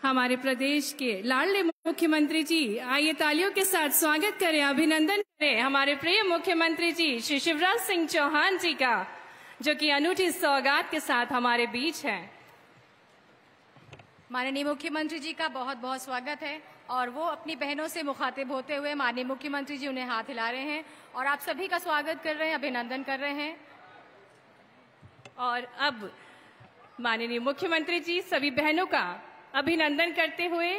हमारे प्रदेश के लाडले मुख्यमंत्री जी, आइए तालियों के साथ स्वागत करें, अभिनंदन करें हमारे प्रिय मुख्यमंत्री जी श्री शिवराज सिंह चौहान जी का, जो कि अनूठी सौगात के साथ हमारे बीच हैं। माननीय मुख्यमंत्री जी का बहुत बहुत स्वागत है और वो अपनी बहनों से मुखातिब होते हुए माननीय मुख्यमंत्री जी उन्हें हाथ हिला रहे हैं और आप सभी का स्वागत कर रहे हैं, अभिनंदन कर रहे हैं। और अब माननीय मुख्यमंत्री जी सभी बहनों का अभिनंदन करते हुए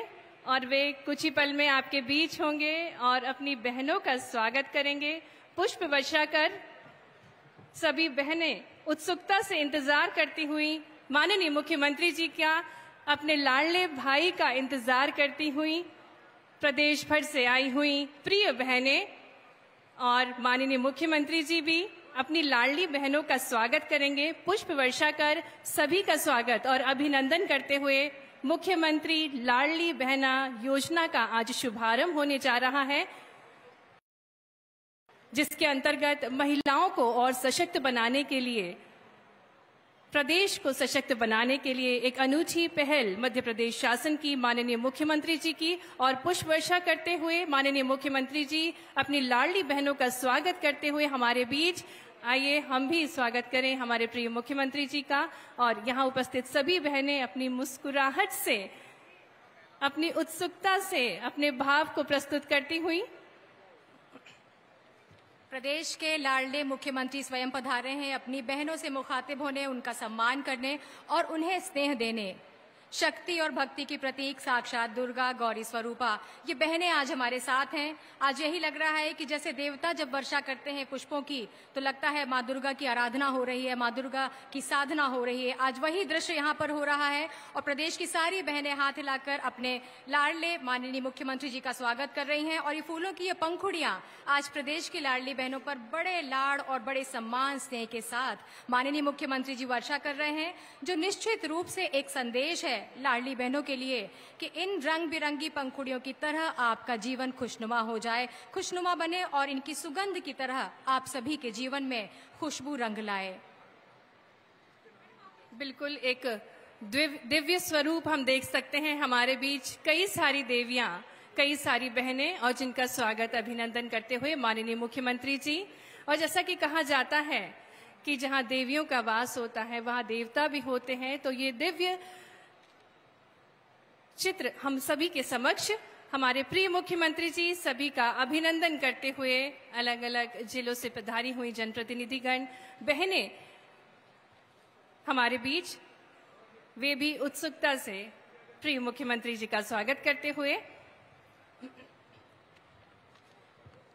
और वे कुछ ही पल में आपके बीच होंगे और अपनी बहनों का स्वागत करेंगे। पुष्प वर्षा कर सभी बहनें उत्सुकता से इंतजार करती हुई माननीय मुख्यमंत्री जी का, अपने लाडले भाई का इंतजार करती हुई प्रदेश भर से आई हुई प्रिय बहनें और माननीय मुख्यमंत्री जी भी अपनी लाडली बहनों का स्वागत करेंगे। पुष्प वर्षा कर सभी का स्वागत और अभिनंदन करते हुए मुख्यमंत्री लाडली बहना योजना का आज शुभारंभ होने जा रहा है, जिसके अंतर्गत महिलाओं को और सशक्त बनाने के लिए, प्रदेश को सशक्त बनाने के लिए एक अनूठी पहल मध्य प्रदेश शासन की माननीय मुख्यमंत्री जी की। और पुष्प वर्षा करते हुए माननीय मुख्यमंत्री जी अपनी लाडली बहनों का स्वागत करते हुए हमारे बीच, आइए हम भी स्वागत करें हमारे प्रिय मुख्यमंत्री जी का। और यहाँ उपस्थित सभी बहनें अपनी मुस्कुराहट से, अपनी उत्सुकता से अपने भाव को प्रस्तुत करती हुई। प्रदेश के लाडले मुख्यमंत्री स्वयं पधारे हैं अपनी बहनों से मुखातिब होने, उनका सम्मान करने और उन्हें स्नेह देने। शक्ति और भक्ति की प्रतीक साक्षात दुर्गा गौरी स्वरूपा ये बहनें आज हमारे साथ हैं। आज यही लग रहा है कि जैसे देवता जब वर्षा करते हैं पुष्पों की तो लगता है माँ दुर्गा की आराधना हो रही है, माँ दुर्गा की साधना हो रही है। आज वही दृश्य यहाँ पर हो रहा है और प्रदेश की सारी बहनें हाथ हिलाकर अपने लाडले माननीय मुख्यमंत्री जी का स्वागत कर रही हैं। और ये फूलों की ये पंखुड़ियां आज प्रदेश की लाडली बहनों पर बड़े लाड़ और बड़े सम्मान स्नेह के साथ माननीय मुख्यमंत्री जी वर्षा कर रहे हैं, जो निश्चित रूप से एक संदेश है लाडली बहनों के लिए कि इन रंग बिरंगी पंखुड़ियों की तरह आपका जीवन खुशनुमा हो जाए, खुशनुमा बने और इनकी सुगंध की तरह आप सभी के जीवन में खुशबू रंग लाए। बिल्कुल एक दिव्य स्वरूप हम देख सकते हैं हमारे बीच, कई सारी देवियां, कई सारी बहनें और जिनका स्वागत अभिनंदन करते हुए माननीय मुख्यमंत्री जी। और जैसा कि कहा जाता है कि जहां देवियों का वास होता है वहां देवता भी होते हैं, तो ये दिव्य चित्र हम सभी के समक्ष हमारे प्रिय मुख्यमंत्री जी सभी का अभिनंदन करते हुए अलग अलग जिलों से पधारी हुई जनप्रतिनिधिगण बहनें हमारे बीच, वे भी उत्सुकता से प्रिय मुख्यमंत्री जी का स्वागत करते हुए।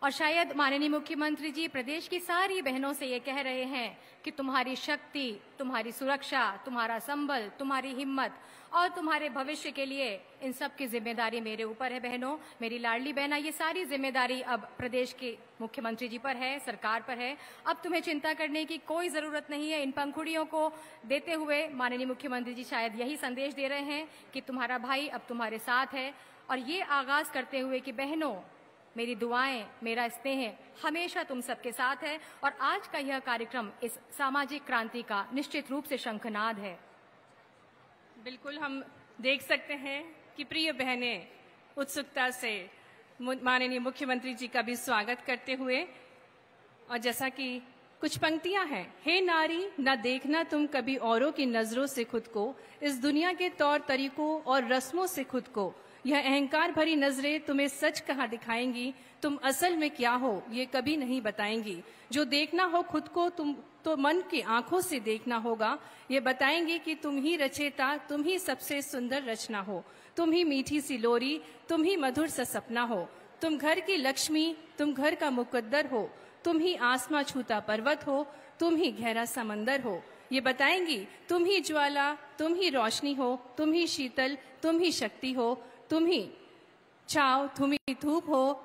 और शायद माननीय मुख्यमंत्री जी प्रदेश की सारी बहनों से ये कह रहे हैं कि तुम्हारी शक्ति, तुम्हारी सुरक्षा, तुम्हारा संबल, तुम्हारी हिम्मत और तुम्हारे भविष्य के लिए इन सब की जिम्मेदारी मेरे ऊपर है। बहनों, मेरी लाडली बहना, ये सारी जिम्मेदारी अब प्रदेश के मुख्यमंत्री जी पर है, सरकार पर है। अब तुम्हें चिंता करने की कोई जरूरत नहीं है। इन पंखुड़ियों को देते हुए माननीय मुख्यमंत्री जी शायद यही संदेश दे रहे हैं कि तुम्हारा भाई अब तुम्हारे साथ है। और ये आगाज करते हुए कि बहनों, मेरी दुआएं, मेरा स्नेह हमेशा तुम सबके साथ है। और आज का यह कार्यक्रम इस सामाजिक क्रांति का निश्चित रूप से शंखनाद है। बिल्कुल हम देख सकते हैं कि प्रिय बहनें उत्सुकता से माननीय मुख्यमंत्री जी का भी स्वागत करते हुए, और जैसा कि कुछ पंक्तियां हैं, हे नारी न देखना तुम कभी औरों की नजरों से खुद को, इस दुनिया के तौर तरीकों और रस्मों से खुद को, यह अहंकार भरी नजरें तुम्हें सच कहाँ दिखाएंगी, तुम असल में क्या हो ये कभी नहीं बताएंगी। जो देखना हो खुद को तुम तो मन की आंखों से देखना होगा, ये बताएंगे कि तुम ही रचेता, तुम ही सबसे सुंदर रचना हो, तुम ही मीठी सी लोरी, तुम ही मधुर सा सपना हो, तुम घर की लक्ष्मी, तुम घर का मुकद्दर हो, तुम ही आसमां छूता पर्वत हो, तुम ही गहरा समंदर हो। ये बताएंगी तुम ही ज्वाला, तुम ही रोशनी हो, तुम ही शीतल, तुम ही शक्ति हो, तुम ही छाव, तुम ही धूप हो,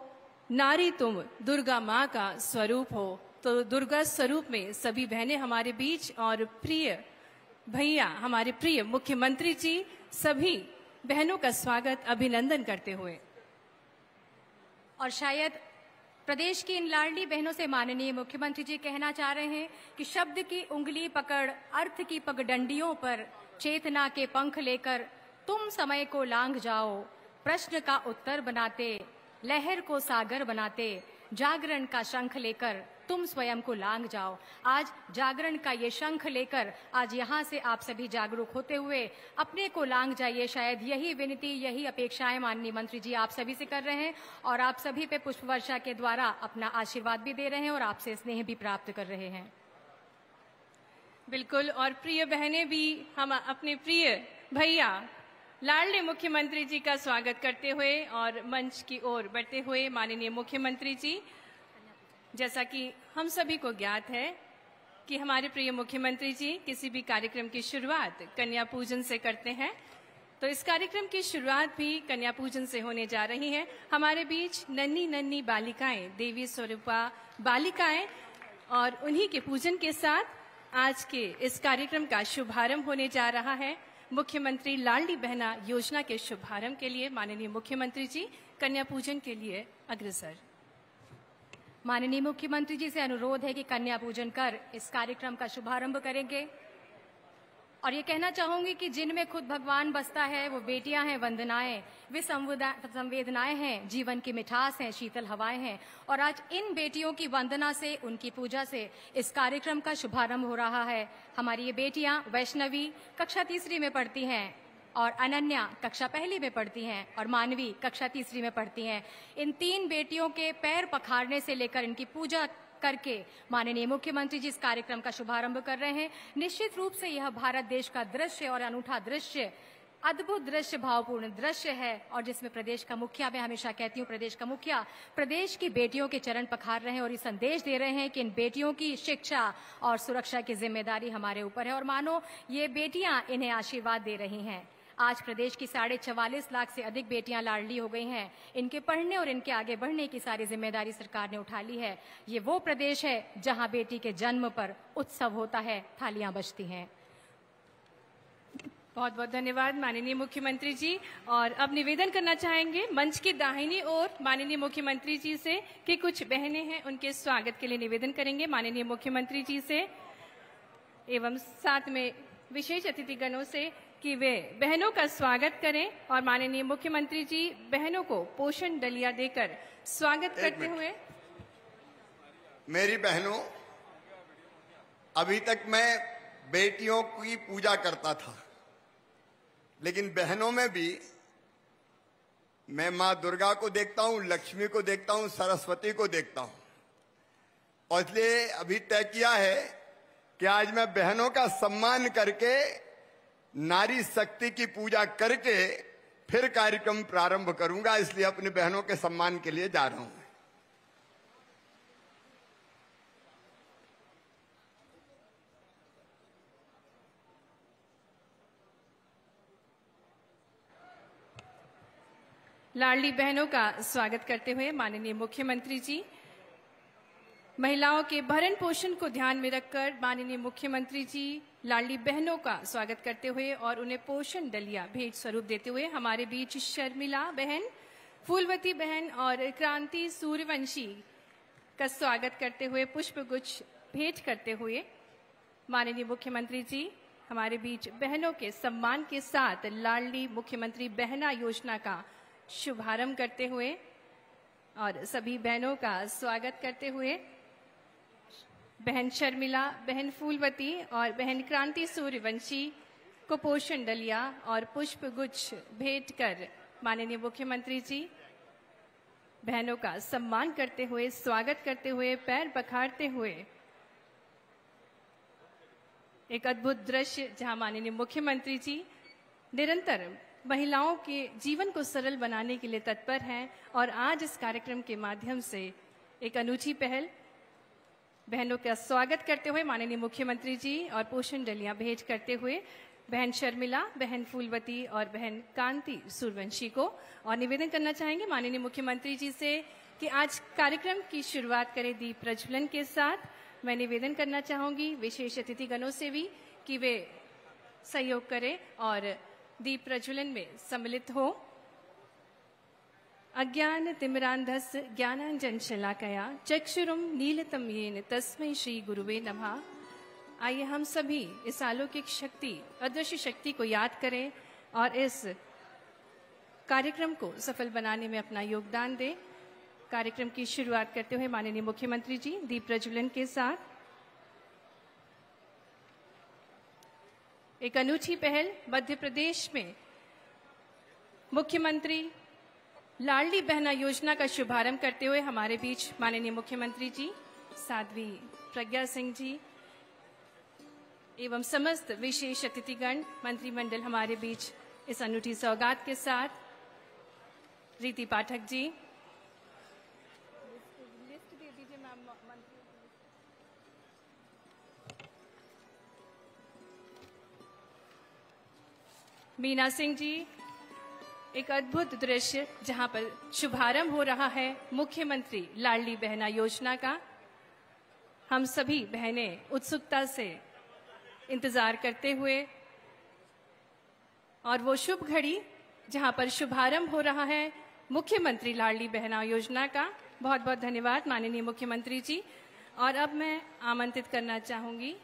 नारी तुम दुर्गा माँ का स्वरूप हो। तो दुर्गा स्वरूप में सभी बहनें हमारे बीच और प्रिय भैया हमारे प्रिय मुख्यमंत्री जी सभी बहनों का स्वागत अभिनंदन करते हुए। और शायद प्रदेश की इन लाडली बहनों से माननीय मुख्यमंत्री जी कहना चाह रहे हैं कि शब्द की उंगली पकड़, अर्थ की पगडंडियों पर, चेतना के पंख लेकर तुम समय को लांघ जाओ, प्रश्न का उत्तर बनाते, लहर को सागर बनाते, जागरण का शंख लेकर तुम स्वयं को लांघ जाओ। आज जागरण का ये शंख लेकर आज यहाँ से आप सभी जागरूक होते हुए अपने को लांघ जाइए। शायद यही विनती, यही अपेक्षाएं माननीय मंत्री जी आप सभी से कर रहे हैं और आप सभी पे पुष्प वर्षा के द्वारा अपना आशीर्वाद भी दे रहे हैं और आपसे स्नेह भी प्राप्त कर रहे हैं। बिल्कुल, और प्रिय बहनें भी हम अपने प्रिय भैया लाडले मुख्यमंत्री जी का स्वागत करते हुए और मंच की ओर बढ़ते हुए माननीय मुख्यमंत्री जी, जैसा कि हम सभी को ज्ञात है कि हमारे प्रिय मुख्यमंत्री जी किसी भी कार्यक्रम की शुरुआत कन्या पूजन से करते हैं, तो इस कार्यक्रम की शुरुआत भी कन्या पूजन से होने जा रही है। हमारे बीच नन्ही नन्ही बालिकाएं, देवी स्वरूपा बालिकाएं, और उन्हीं के पूजन के साथ आज के इस कार्यक्रम का शुभारंभ होने जा रहा है। मुख्यमंत्री लाडली बहना योजना के शुभारंभ के लिए माननीय मुख्यमंत्री जी कन्या पूजन के लिए अग्रसर। माननीय मुख्यमंत्री जी से अनुरोध है कि कन्या पूजन कर इस कार्यक्रम का शुभारंभ करेंगे। और ये कहना चाहूंगी कि जिनमें खुद भगवान बसता है वो बेटियां हैं वंदनाएं, वे संवेदनाएं हैं, जीवन की मिठास हैं, शीतल हवाएं हैं। और आज इन बेटियों की वंदना से, उनकी पूजा से इस कार्यक्रम का शुभारंभ हो रहा है। हमारी ये बेटियां वैष्णवी कक्षा 3री में पढ़ती हैं और अनन्या कक्षा 1 में पढ़ती हैं और मानवी कक्षा 3री में पढ़ती हैं। इन 3 बेटियों के पैर पखारने से लेकर इनकी पूजा करके माननीय मुख्यमंत्री जी इस कार्यक्रम का शुभारंभ कर रहे हैं। निश्चित रूप से यह भारत देश का दृश्य और अनूठा दृश्य, अद्भुत दृश्य, भावपूर्ण दृश्य है और जिसमें प्रदेश का मुखिया, मैं हमेशा कहती हूँ प्रदेश का मुखिया प्रदेश की बेटियों के चरण पखार रहे हैं और ये संदेश दे रहे हैं कि इन बेटियों की शिक्षा और सुरक्षा की जिम्मेदारी हमारे ऊपर है और मानो ये बेटियां इन्हें आशीर्वाद दे रही हैं। आज प्रदेश की 44.5 लाख से अधिक बेटियां लाडली हो गई हैं। इनके पढ़ने और इनके आगे बढ़ने की सारी जिम्मेदारी सरकार ने उठा ली है। ये वो प्रदेश है जहां बेटी के जन्म पर उत्सव होता है, थालियां बजती हैं। बहुत बहुत धन्यवाद माननीय मुख्यमंत्री जी। और अब निवेदन करना चाहेंगे मंच की दाहिनी ओर माननीय मुख्यमंत्री जी से कि कुछ बहनें हैं उनके स्वागत के लिए निवेदन करेंगे माननीय मुख्यमंत्री जी से, एवं साथ में विशेष अतिथिगणों से कि वे बहनों का स्वागत करें और माननीय मुख्यमंत्री जी बहनों को पोषण डलिया देकर स्वागत करते हुए। मेरी बहनों, अभी तक मैं बेटियों की पूजा करता था, लेकिन बहनों में भी मैं माँ दुर्गा को देखता हूँ, लक्ष्मी को देखता हूँ, सरस्वती को देखता हूँ। और इसलिए अभी तय किया है कि आज मैं बहनों का सम्मान करके, नारी शक्ति की पूजा करके फिर कार्यक्रम प्रारंभ करूंगा। इसलिए अपनी बहनों के सम्मान के लिए जा रहा हूं। लाडली बहनों का स्वागत करते हुए माननीय मुख्यमंत्री जी, महिलाओं के भरण पोषण को ध्यान में रखकर माननीय मुख्यमंत्री जी लाडली बहनों का स्वागत करते हुए और उन्हें पोषण डलिया भेंट स्वरूप देते हुए हमारे बीच शर्मिला बहन, फूलवती बहन और क्रांति सूर्यवंशी का स्वागत करते हुए पुष्पगुच्छ भेंट करते हुए माननीय मुख्यमंत्री जी हमारे बीच बहनों के सम्मान के साथ लाडली मुख्यमंत्री बहना योजना का शुभारंभ करते हुए और सभी बहनों का स्वागत करते हुए बहन शर्मिला, बहन फूलवती और बहन क्रांति सूर्यवंशी को पोषण डलिया और पुष्प गुच्छ भेंट कर माननीय मुख्यमंत्री जी बहनों का सम्मान करते हुए, स्वागत करते हुए, पैर पखारते हुए एक अद्भुत दृश्य जहां माननीय मुख्यमंत्री जी निरंतर महिलाओं के जीवन को सरल बनाने के लिए तत्पर हैं और आज इस कार्यक्रम के माध्यम से एक अनूठी पहल बहनों का स्वागत करते हुए माननीय मुख्यमंत्री जी और पोषण डलियां भेंट करते हुए बहन शर्मिला, बहन फूलवती और बहन कांति सूर्यवंशी को। और निवेदन करना चाहेंगे माननीय मुख्यमंत्री जी से कि आज कार्यक्रम की शुरुआत करें दीप प्रज्वलन के साथ। मैं निवेदन करना चाहूंगी विशेष अतिथिगणों से भी कि वे सहयोग करें और दीप प्रज्वलन में सम्मिलित हो। अज्ञान तिमिरांधस्य ज्ञानांजन शलाकया चक्षुरुम नीलतम येन तस्मै श्री गुरुवे नमः। आइए हम सभी इस अलौकिक शक्ति, अदृश्य शक्ति को याद करें और इस कार्यक्रम को सफल बनाने में अपना योगदान दें। कार्यक्रम की शुरुआत करते हुए माननीय मुख्यमंत्री जी दीप प्रज्वलन के साथ एक अनूठी पहल मध्य प्रदेश में मुख्यमंत्री लाडली बहना योजना का शुभारंभ करते हुए हमारे बीच माननीय मुख्यमंत्री जी, साध्वी प्रज्ञा सिंह जी एवं समस्त विशेष अतिथिगण मंत्रिमंडल हमारे बीच इस अनूठी सौगात के साथ, रीति पाठक जी, लिस्ट दे दीजिए मैम, मीना सिंह जी, एक अद्भुत दृश्य जहां पर शुभारंभ हो रहा है मुख्यमंत्री लाडली बहना योजना का। हम सभी बहनें उत्सुकता से इंतजार करते हुए और वो शुभ घड़ी जहां पर शुभारंभ हो रहा है मुख्यमंत्री लाडली बहना योजना का। बहुत बहुत धन्यवाद माननीय मुख्यमंत्री जी। और अब मैं आमंत्रित करना चाहूंगी,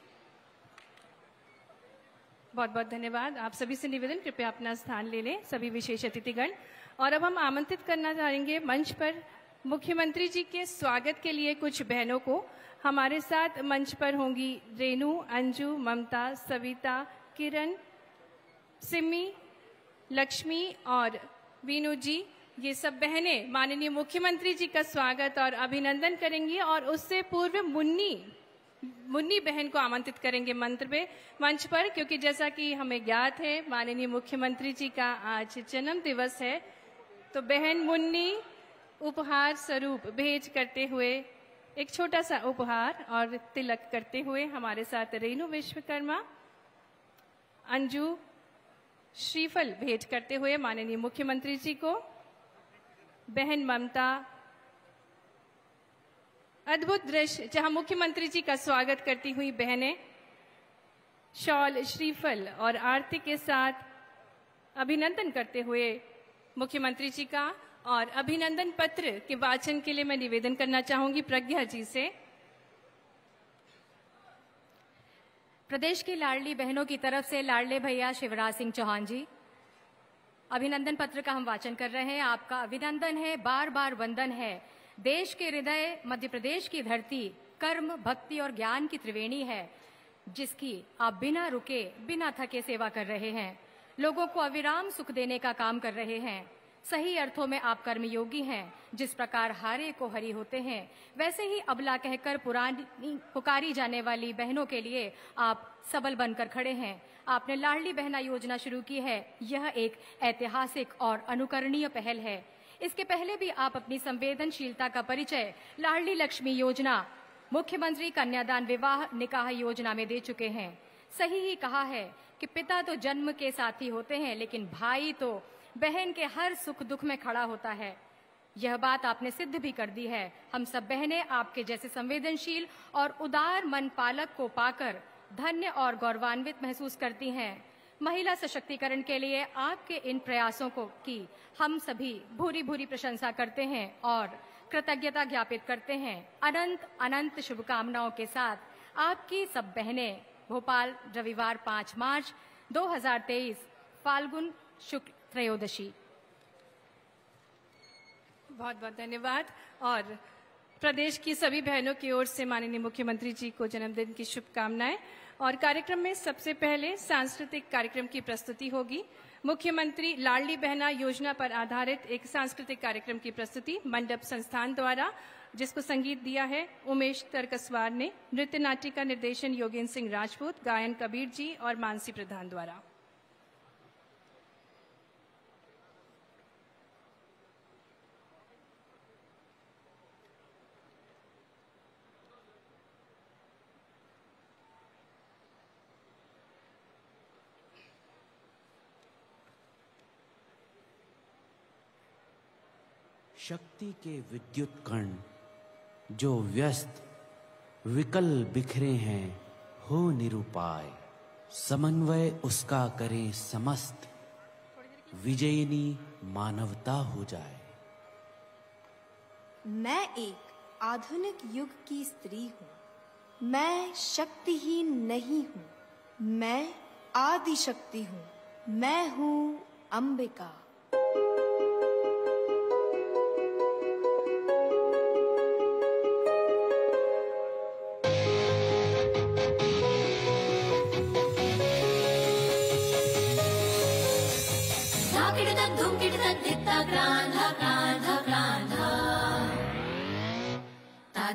बहुत बहुत धन्यवाद, आप सभी से निवेदन कृपया अपना स्थान ले लें सभी विशेष अतिथिगण। और अब हम आमंत्रित करना चाहेंगे मंच पर मुख्यमंत्री जी के स्वागत के लिए कुछ बहनों को। हमारे साथ मंच पर होंगी रेनू, अंजू, ममता, सविता, किरण, सिमी, लक्ष्मी और वीनू जी। ये सब बहनें माननीय मुख्यमंत्री जी का स्वागत और अभिनंदन करेंगी और उससे पूर्व मुन्नी बहन को आमंत्रित करेंगे मंच पर, क्योंकि जैसा कि हमें ज्ञात है माननीय मुख्यमंत्री जी का आज जन्म दिवस है। तो बहन मुन्नी उपहार स्वरूप भेंट करते हुए एक छोटा सा उपहार और तिलक करते हुए हमारे साथ रेनू विश्वकर्मा, अंजू श्रीफल भेंट करते हुए माननीय मुख्यमंत्री जी को, बहन ममता, अद्भुत दृश्य जहां मुख्यमंत्री जी का स्वागत करती हुई बहनें शॉल, श्रीफल और आरती के साथ अभिनंदन करते हुए मुख्यमंत्री जी का। और अभिनंदन पत्र के वाचन के लिए मैं निवेदन करना चाहूंगी प्रज्ञा जी से। प्रदेश की लाडली बहनों की तरफ से लाडले भैया शिवराज सिंह चौहान जी, अभिनंदन पत्र का हम वाचन कर रहे हैं। आपका अभिनंदन है, बार बार वंदन है। देश के हृदय मध्य प्रदेश की धरती कर्म, भक्ति और ज्ञान की त्रिवेणी है, जिसकी आप बिना रुके बिना थके सेवा कर रहे हैं। लोगों को अविराम सुख देने का काम कर रहे हैं। सही अर्थों में आप कर्मयोगी हैं। जिस प्रकार हारे को हरि होते हैं, वैसे ही अबला कहकर पुकारी जाने वाली बहनों के लिए आप सबल बनकर खड़े हैं। आपने लाडली बहना योजना शुरू की है। यह एक ऐतिहासिक और अनुकरणीय पहल है। इसके पहले भी आप अपनी संवेदनशीलता का परिचय लाडली लक्ष्मी योजना, मुख्यमंत्री कन्यादान विवाह निकाह योजना में दे चुके हैं। सही ही कहा है कि पिता तो जन्म के साथी होते हैं, लेकिन भाई तो बहन के हर सुख दुख में खड़ा होता है। यह बात आपने सिद्ध भी कर दी है। हम सब बहनें आपके जैसे संवेदनशील और उदार मन पालक को पाकर धन्य और गौरवान्वित महसूस करती हैं। महिला सशक्तिकरण के लिए आपके इन प्रयासों की हम सभी भूरी भूरी प्रशंसा करते हैं और कृतज्ञता ज्ञापित करते हैं। अनंत अनंत शुभकामनाओं के साथ आपकी सब बहनें। भोपाल, रविवार 5 मार्च 2023, फाल्गुन शुक्ल त्रयोदशी। बहुत बहुत धन्यवाद। और प्रदेश की सभी बहनों की ओर से माननीय मुख्यमंत्री जी को जन्मदिन की शुभकामनाएं। और कार्यक्रम में सबसे पहले सांस्कृतिक कार्यक्रम की प्रस्तुति होगी। मुख्यमंत्री लाडली बहना योजना पर आधारित एक सांस्कृतिक कार्यक्रम की प्रस्तुति मंडप संस्थान द्वारा, जिसको संगीत दिया है उमेश तरकसवार ने। नृत्य नाट्य का निर्देशन योगेंद्र सिंह राजपूत, गायन कबीर जी और मानसी प्रधान द्वारा। शक्ति के विद्युत कण जो व्यस्त विकल बिखरे हैं, हो निरुपाय, समन्वय उसका करें समस्त, विजयिनी मानवता हो जाए। मैं एक आधुनिक युग की स्त्री हूँ। मैं शक्तिहीन नहीं हूँ, मैं आदि शक्ति हूँ। मैं हूँ Ambika.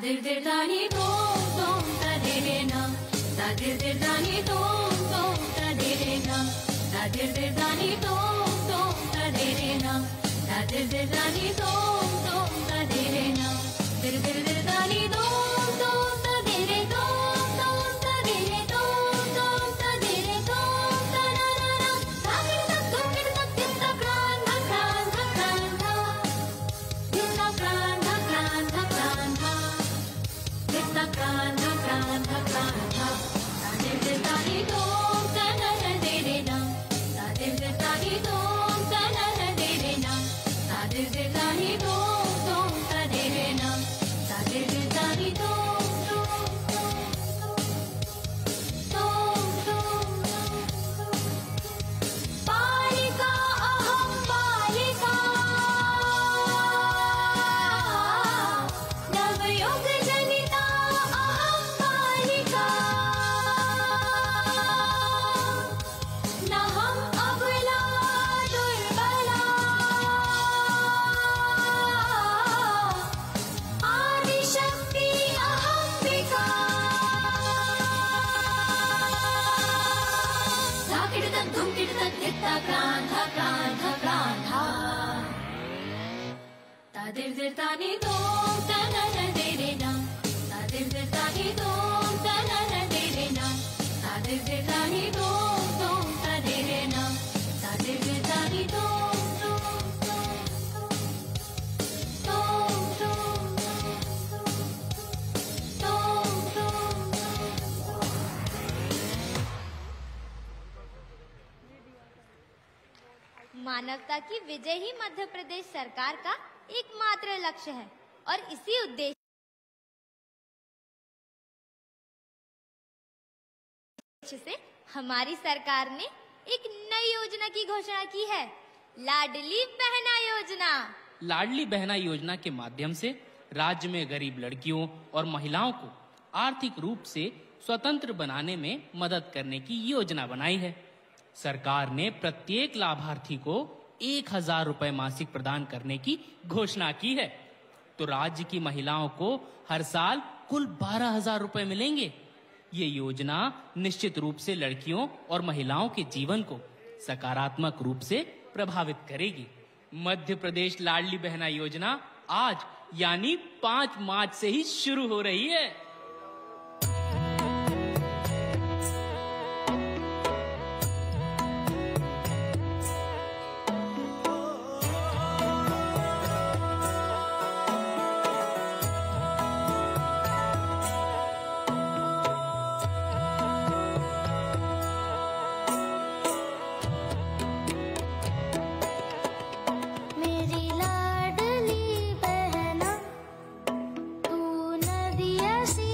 Dir dir dani tom tom ta de re na, da dir dir dani tom tom ta de re na, da dir dir dani tom tom ta de re na, da dir dir dani tom tom ta de re na, dir dir dir dani tom tom ta de re tom tom ta de re tom tom ta de re tom ta na na na, ta dir ta tum dir ta dir ta kran tha kran tha kran tha, dir ta kran tha kran tha kran tha. Ditta kran tha ta dir dir dani tom ta na na de re na, ta dir dir dani tom ta na na de re na, ta dir dir dani tom tom ta de re na, ta dir dir dani tom tom tom tom balika aham balika navayog janita aham balika naham abla durbala adi shakti ahambika dhakidda dhumkidda ditta kran tha ta dir dir tani tom ta na na de re na, ta dir dir tani tom ta na na de re na, ta dir dir tani tom tom ta de re na, ta dir dir tani tom tom tom tom tom tom मानवता की विजय ही मध्य प्रदेश सरकार का एकमात्र लक्ष्य है और इसी उद्देश्य से हमारी सरकार ने एक नई योजना की घोषणा की है, लाडली बहना योजना। लाडली बहना योजना के माध्यम से राज्य में गरीब लड़कियों और महिलाओं को आर्थिक रूप से स्वतंत्र बनाने में मदद करने की योजना बनाई है। सरकार ने प्रत्येक लाभार्थी को 1000 रुपए मासिक प्रदान करने की घोषणा की है। तो राज्य की महिलाओं को हर साल कुल 12,000 रुपए मिलेंगे। ये योजना निश्चित रूप से लड़कियों और महिलाओं के जीवन को सकारात्मक रूप से प्रभावित करेगी। मध्य प्रदेश लाडली बहना योजना आज यानी 5 मार्च से ही शुरू हो रही है। मेरी लाडली बहना तू नदिया सी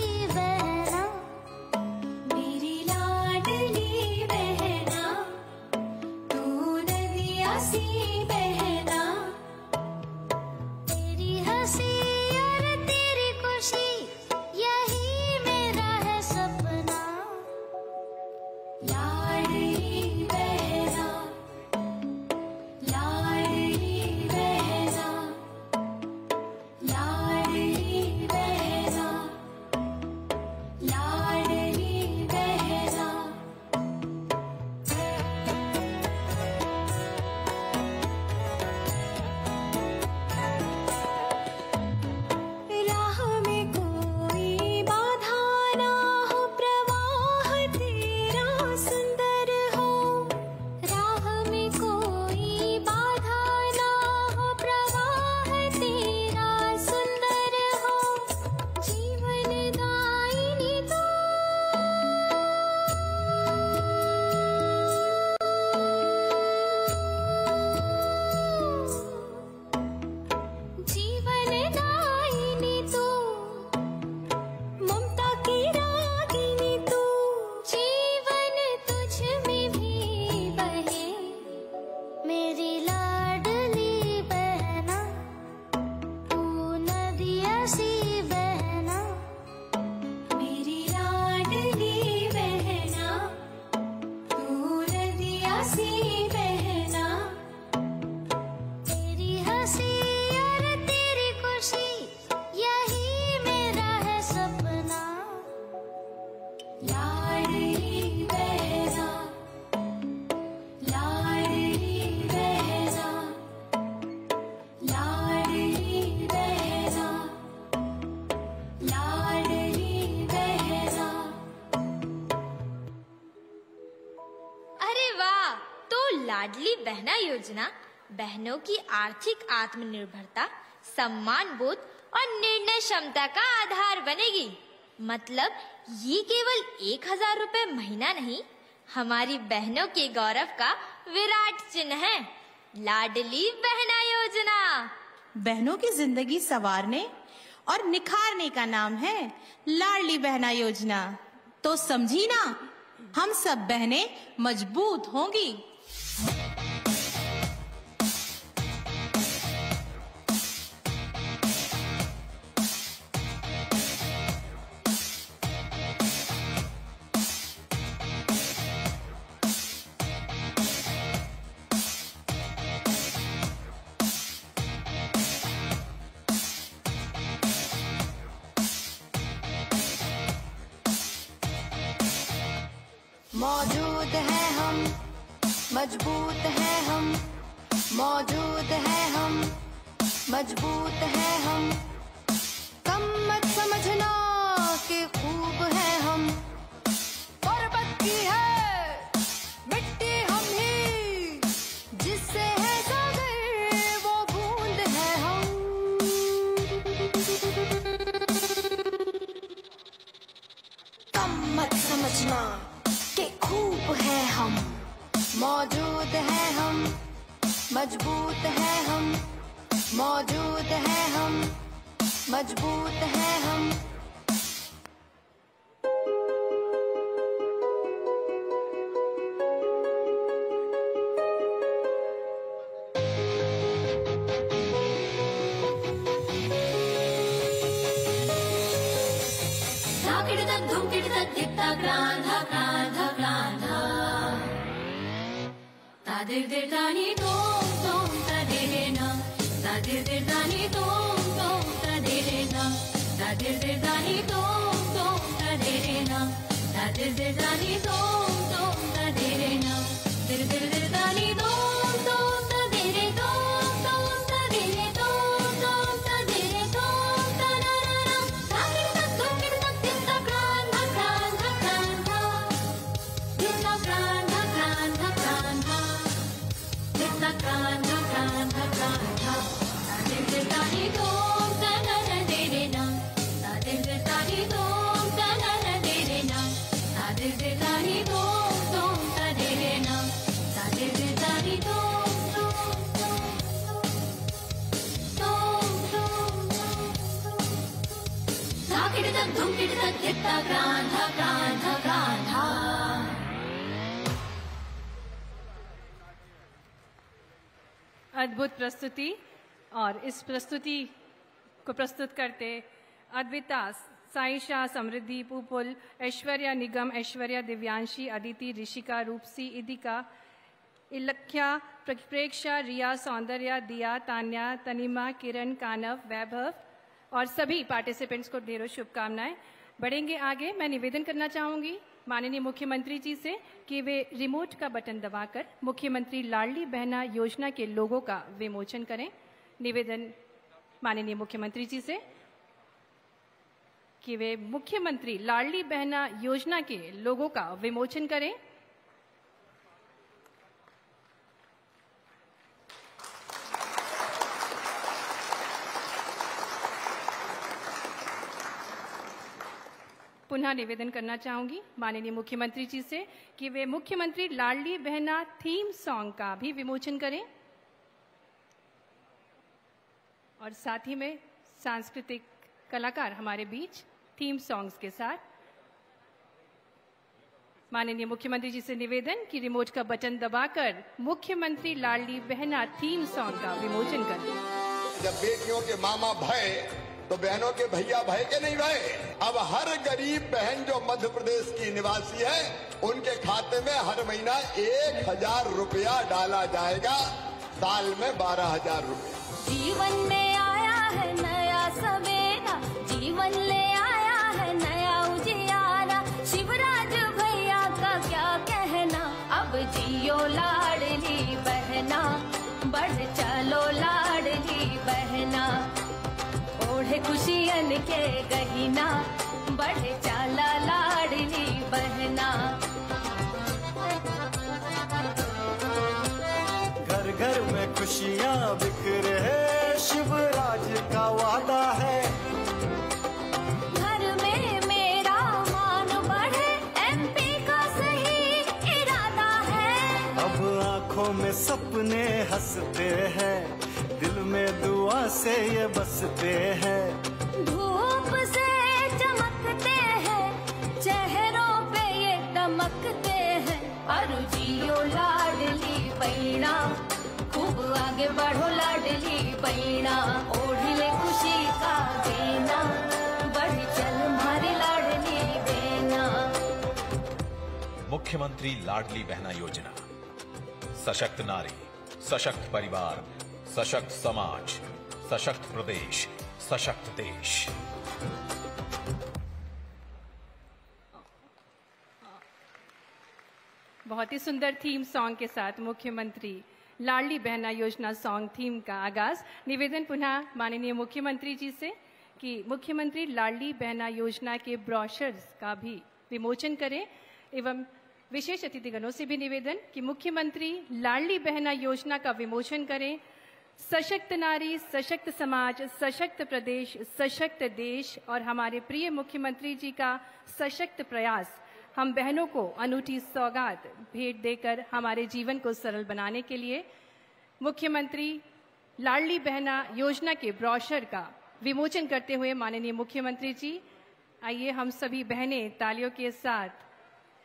हंसी और तेरी खुशी, यही मेरा है सपना। लाडली बहना, लाडली बहना, लाडली बहना, लाडली बहना। अरे वाह! तो लाडली बहना योजना बहनों की आर्थिक आत्मनिर्भरता, सम्मान बोध और निर्णय क्षमता का आधार बनेगी। मतलब ये केवल 1000 रुपए महीना नहीं, हमारी बहनों के गौरव का विराट चिन्ह है। लाडली बहना योजना बहनों की जिंदगी संवारने और निखारने का नाम है लाडली बहना योजना। तो समझी ना, हम सब बहनें मजबूत होंगी। मौजूद है हम, मजबूत है हम, मौजूद है हम, मजबूत है हम। कम मत समझना कि खूब है हम, पर्वत की है मिट्टी हम ही, जिससे है सागर वो बूंद है हम। कम मत समझना कि खूब है हम, मौजूद है हम, मजबूत है हम, मौजूद है हम, मजबूत है हम। धाकिड़तक धूमकिड़तक दित्ता ग्रांधा ग्रांधा ग्रांधा, तादिर्दिर्दानी तोम तोम तदिरेना, तादिर्दिर्दानी तोम तोम तदिरेना, तादिर्दिर्दानी तोम तोम तदिरेना, तादिर्दिर्दानी तोम तोम तदिरेना, दिर्दिर्दिर्दानी तोम तोम तदिरे तोम तोम तदिरे तोम तोम तदिरे तोम तनाना। धाकिड़तक धूमकिड़तक दित्ता ग्रांधा ग्रांधा ग्रांधा, दित्ता ग्रांधा ग्रांधा ग्रांधा, दित्ता ग्रांधा ग्रांधा ग्रांधा। तादिर्दिर्दानी तोम तनाना दिरेना, तादिर्दिर्दानी तोम तनाना दिरेना, तादिर्दिर्दानी तोम तोम तदिरेना, तादिर्दिर्दानी तोम तोम तोम तोम तोम। धाकिड़तक धूमकिड़तक दित्ता ग्रांधा ग्रांधा ग्रांधा। अद्भुत प्रस्तुति। और इस प्रस्तुति को प्रस्तुत करते अद्विता, साइशा, समृद्धि, पुपुल, ऐश्वर्या, निगम, ऐश्वर्या, दिव्यांशी, अदिति, ऋषिका, रूपसी, इदिका, इलख्या, प्रेक्षा, रिया, सौंदर्या, दिया, तान्या, तनिमा, किरण, कानव, वैभव और सभी पार्टिसिपेंट्स को ढेरों शुभकामनाएं। बढ़ेंगे आगे। मैं निवेदन करना चाहूंगी माननीय मुख्यमंत्री जी से कि वे रिमोट का बटन दबाकर मुख्यमंत्री लाडली बहना योजना के लोगों का विमोचन करें। निवेदन माननीय मुख्यमंत्री जी से कि वे मुख्यमंत्री लाडली बहना योजना के लोगों का विमोचन करें। पुनः निवेदन करना चाहूंगी माननीय मुख्यमंत्री जी से कि वे मुख्यमंत्री लाडली बहना थीम सॉन्ग का भी विमोचन करें और साथ ही में सांस्कृतिक कलाकार हमारे बीच थीम सॉन्ग्स के साथ। माननीय मुख्यमंत्री जी से निवेदन कि रिमोट का बटन दबाकर मुख्यमंत्री लाडली बहना थीम सॉन्ग का विमोचन करें। जब बेटियों के मामा भय तो बहनों के भैया भय के नहीं भय। अब हर गरीब बहन जो मध्य प्रदेश की निवासी है उनके खाते में हर महीना 1000 रुपया डाला जाएगा। साल में 12,000 रुपए। जीवन में आया है नया सवेरा, जीवन ले आया है नया उजियारा। शिवराज भैया का क्या कहना, अब जियो लाडली बहना, बढ़ चलो लाडली बहना। ओढ़े खुशियन के गहिना, बढ़ चला लाडली बहना। घर घर में खुशियाँ बिखरे है, शिवराज का वादा है। घर में मेरा मान बढ़े, एमपी का सही इरादा है। अब आँखों में सपने हंसते हैं, दिल में दुआ से ये बसते हैं। धूप से चमकते हैं, चेहरों पे ये दमकते हैं। अरु जियो लाडली बहना, खूब आगे बढ़ो लाडली बहना। ओढ़ ले खुशी का देना, बढ़ चल मारी लाडली बहना। मुख्यमंत्री लाडली बहना योजना, सशक्त नारी, सशक्त परिवार, सशक्त समाज, सशक्त प्रदेश, सशक्त देश। बहुत ही सुंदर थीम सॉन्ग के साथ मुख्यमंत्री लाडली बहना योजना सॉन्ग थीम का आगाज। निवेदन पुनः माननीय मुख्यमंत्री जी से कि मुख्यमंत्री लाडली बहना योजना के ब्रोशर्स का भी विमोचन करें, एवं विशेष अतिथिगणों से भी निवेदन कि मुख्यमंत्री लाडली बहना योजना का विमोचन करें। सशक्त नारी, सशक्त समाज, सशक्त प्रदेश, सशक्त देश और हमारे प्रिय मुख्यमंत्री जी का सशक्त प्रयास हम बहनों को अनूठी सौगात भेंट देकर हमारे जीवन को सरल बनाने के लिए मुख्यमंत्री लाडली बहना योजना के ब्रोशर का विमोचन करते हुए माननीय मुख्यमंत्री जी, आइए हम सभी बहनें तालियों के साथ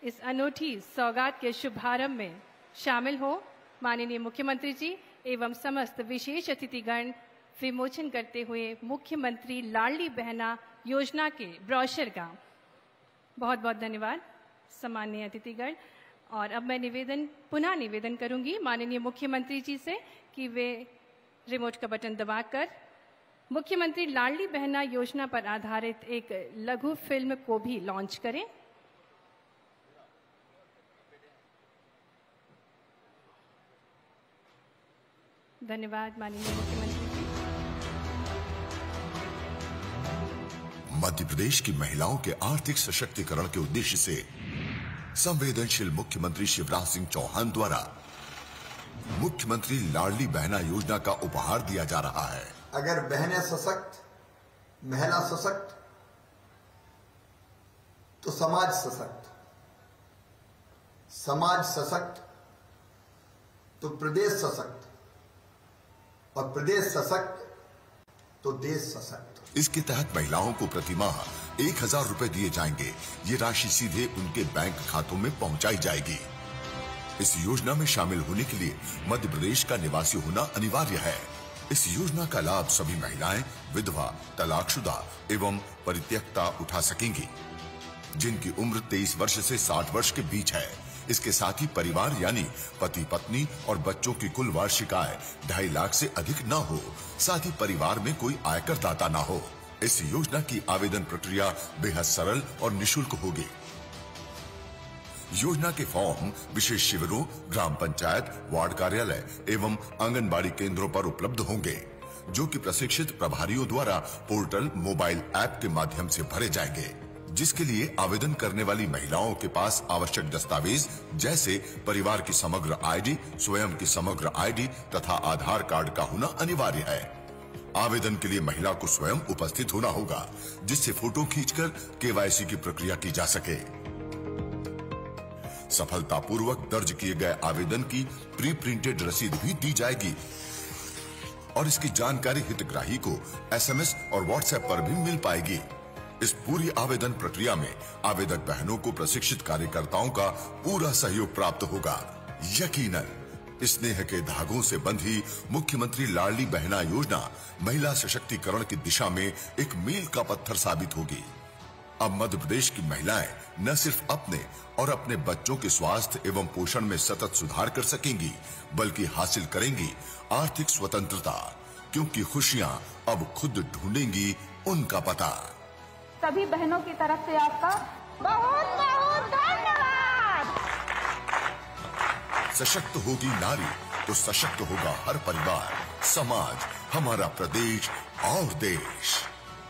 इस अनूठी सौगात के शुभारंभ में शामिल हो। माननीय मुख्यमंत्री जी एवं समस्त विशेष अतिथिगण विमोचन करते हुए मुख्यमंत्री लाडली बहना योजना के ब्रोशर का बहुत बहुत धन्यवाद सम्माननीय अतिथिगण। और अब मैं पुनः निवेदन करूंगी माननीय मुख्यमंत्री जी से कि वे रिमोट का बटन दबाकर मुख्यमंत्री लाडली बहना योजना पर आधारित एक लघु फिल्म को भी लॉन्च करें। धन्यवाद माननीय मुख्यमंत्री जी। मध्य प्रदेश की महिलाओं के आर्थिक सशक्तिकरण के उद्देश्य से संवेदनशील मुख्यमंत्री शिवराज सिंह चौहान द्वारा मुख्यमंत्री लाडली बहना योजना का उपहार दिया जा रहा है। अगर बहनें सशक्त, महिला सशक्त, तो समाज सशक्त, समाज सशक्त तो प्रदेश सशक्त, और प्रदेश सशक्त तो देश सशक्त। इसके तहत महिलाओं को प्रतिमाह 1,000 रुपए दिए जाएंगे। ये राशि सीधे उनके बैंक खातों में पहुंचाई जाएगी। इस योजना में शामिल होने के लिए मध्य प्रदेश का निवासी होना अनिवार्य है। इस योजना का लाभ सभी महिलाएं, विधवा, तलाकशुदा एवं परित्यक्ता उठा सकेंगी, जिनकी उम्र 23 वर्ष से 60 वर्ष के बीच है। इसके साथ ही परिवार यानी पति पत्नी और बच्चों की कुल वार्षिक आय 2.5 लाख से अधिक न हो, साथ ही परिवार में कोई आयकर दाता न हो। इस योजना की आवेदन प्रक्रिया बेहद सरल और निशुल्क होगी। योजना के फॉर्म विशेष शिविरों, ग्राम पंचायत, वार्ड कार्यालय एवं आंगनबाड़ी केंद्रों पर उपलब्ध होंगे, जो कि प्रशिक्षित प्रभारियों द्वारा पोर्टल मोबाइल ऐप के माध्यम से भरे जाएंगे, जिसके लिए आवेदन करने वाली महिलाओं के पास आवश्यक दस्तावेज जैसे परिवार की समग्र आईडी, स्वयं की समग्र आईडी तथा आधार कार्ड का होना अनिवार्य है। आवेदन के लिए महिला को स्वयं उपस्थित होना होगा, जिससे फोटो खींचकर केवाईसी की प्रक्रिया की जा सके। सफलतापूर्वक दर्ज किए गए आवेदन की प्री प्रिंटेड रसीद भी दी जाएगी और इसकी जानकारी हितग्राही को एसएमएस और व्हाट्सएप पर भी मिल पाएगी। इस पूरी आवेदन प्रक्रिया में आवेदक बहनों को प्रशिक्षित कार्यकर्ताओं का पूरा सहयोग प्राप्त होगा। यकीनन स्नेह के धागों से बंधी मुख्यमंत्री लाडली बहना योजना महिला सशक्तिकरण की दिशा में एक मील का पत्थर साबित होगी। अब मध्य प्रदेश की महिलाएं न सिर्फ अपने और अपने बच्चों के स्वास्थ्य एवं पोषण में सतत सुधार कर सकेंगी, बल्कि हासिल करेंगी आर्थिक स्वतंत्रता, क्योंकि खुशियां अब खुद ढूंढेंगी उनका पता। सभी बहनों की तरफ से आपका बहुत बहुत धन्यवाद। सशक्त होगी नारी तो सशक्त होगा हर परिवार, समाज, हमारा प्रदेश और देश।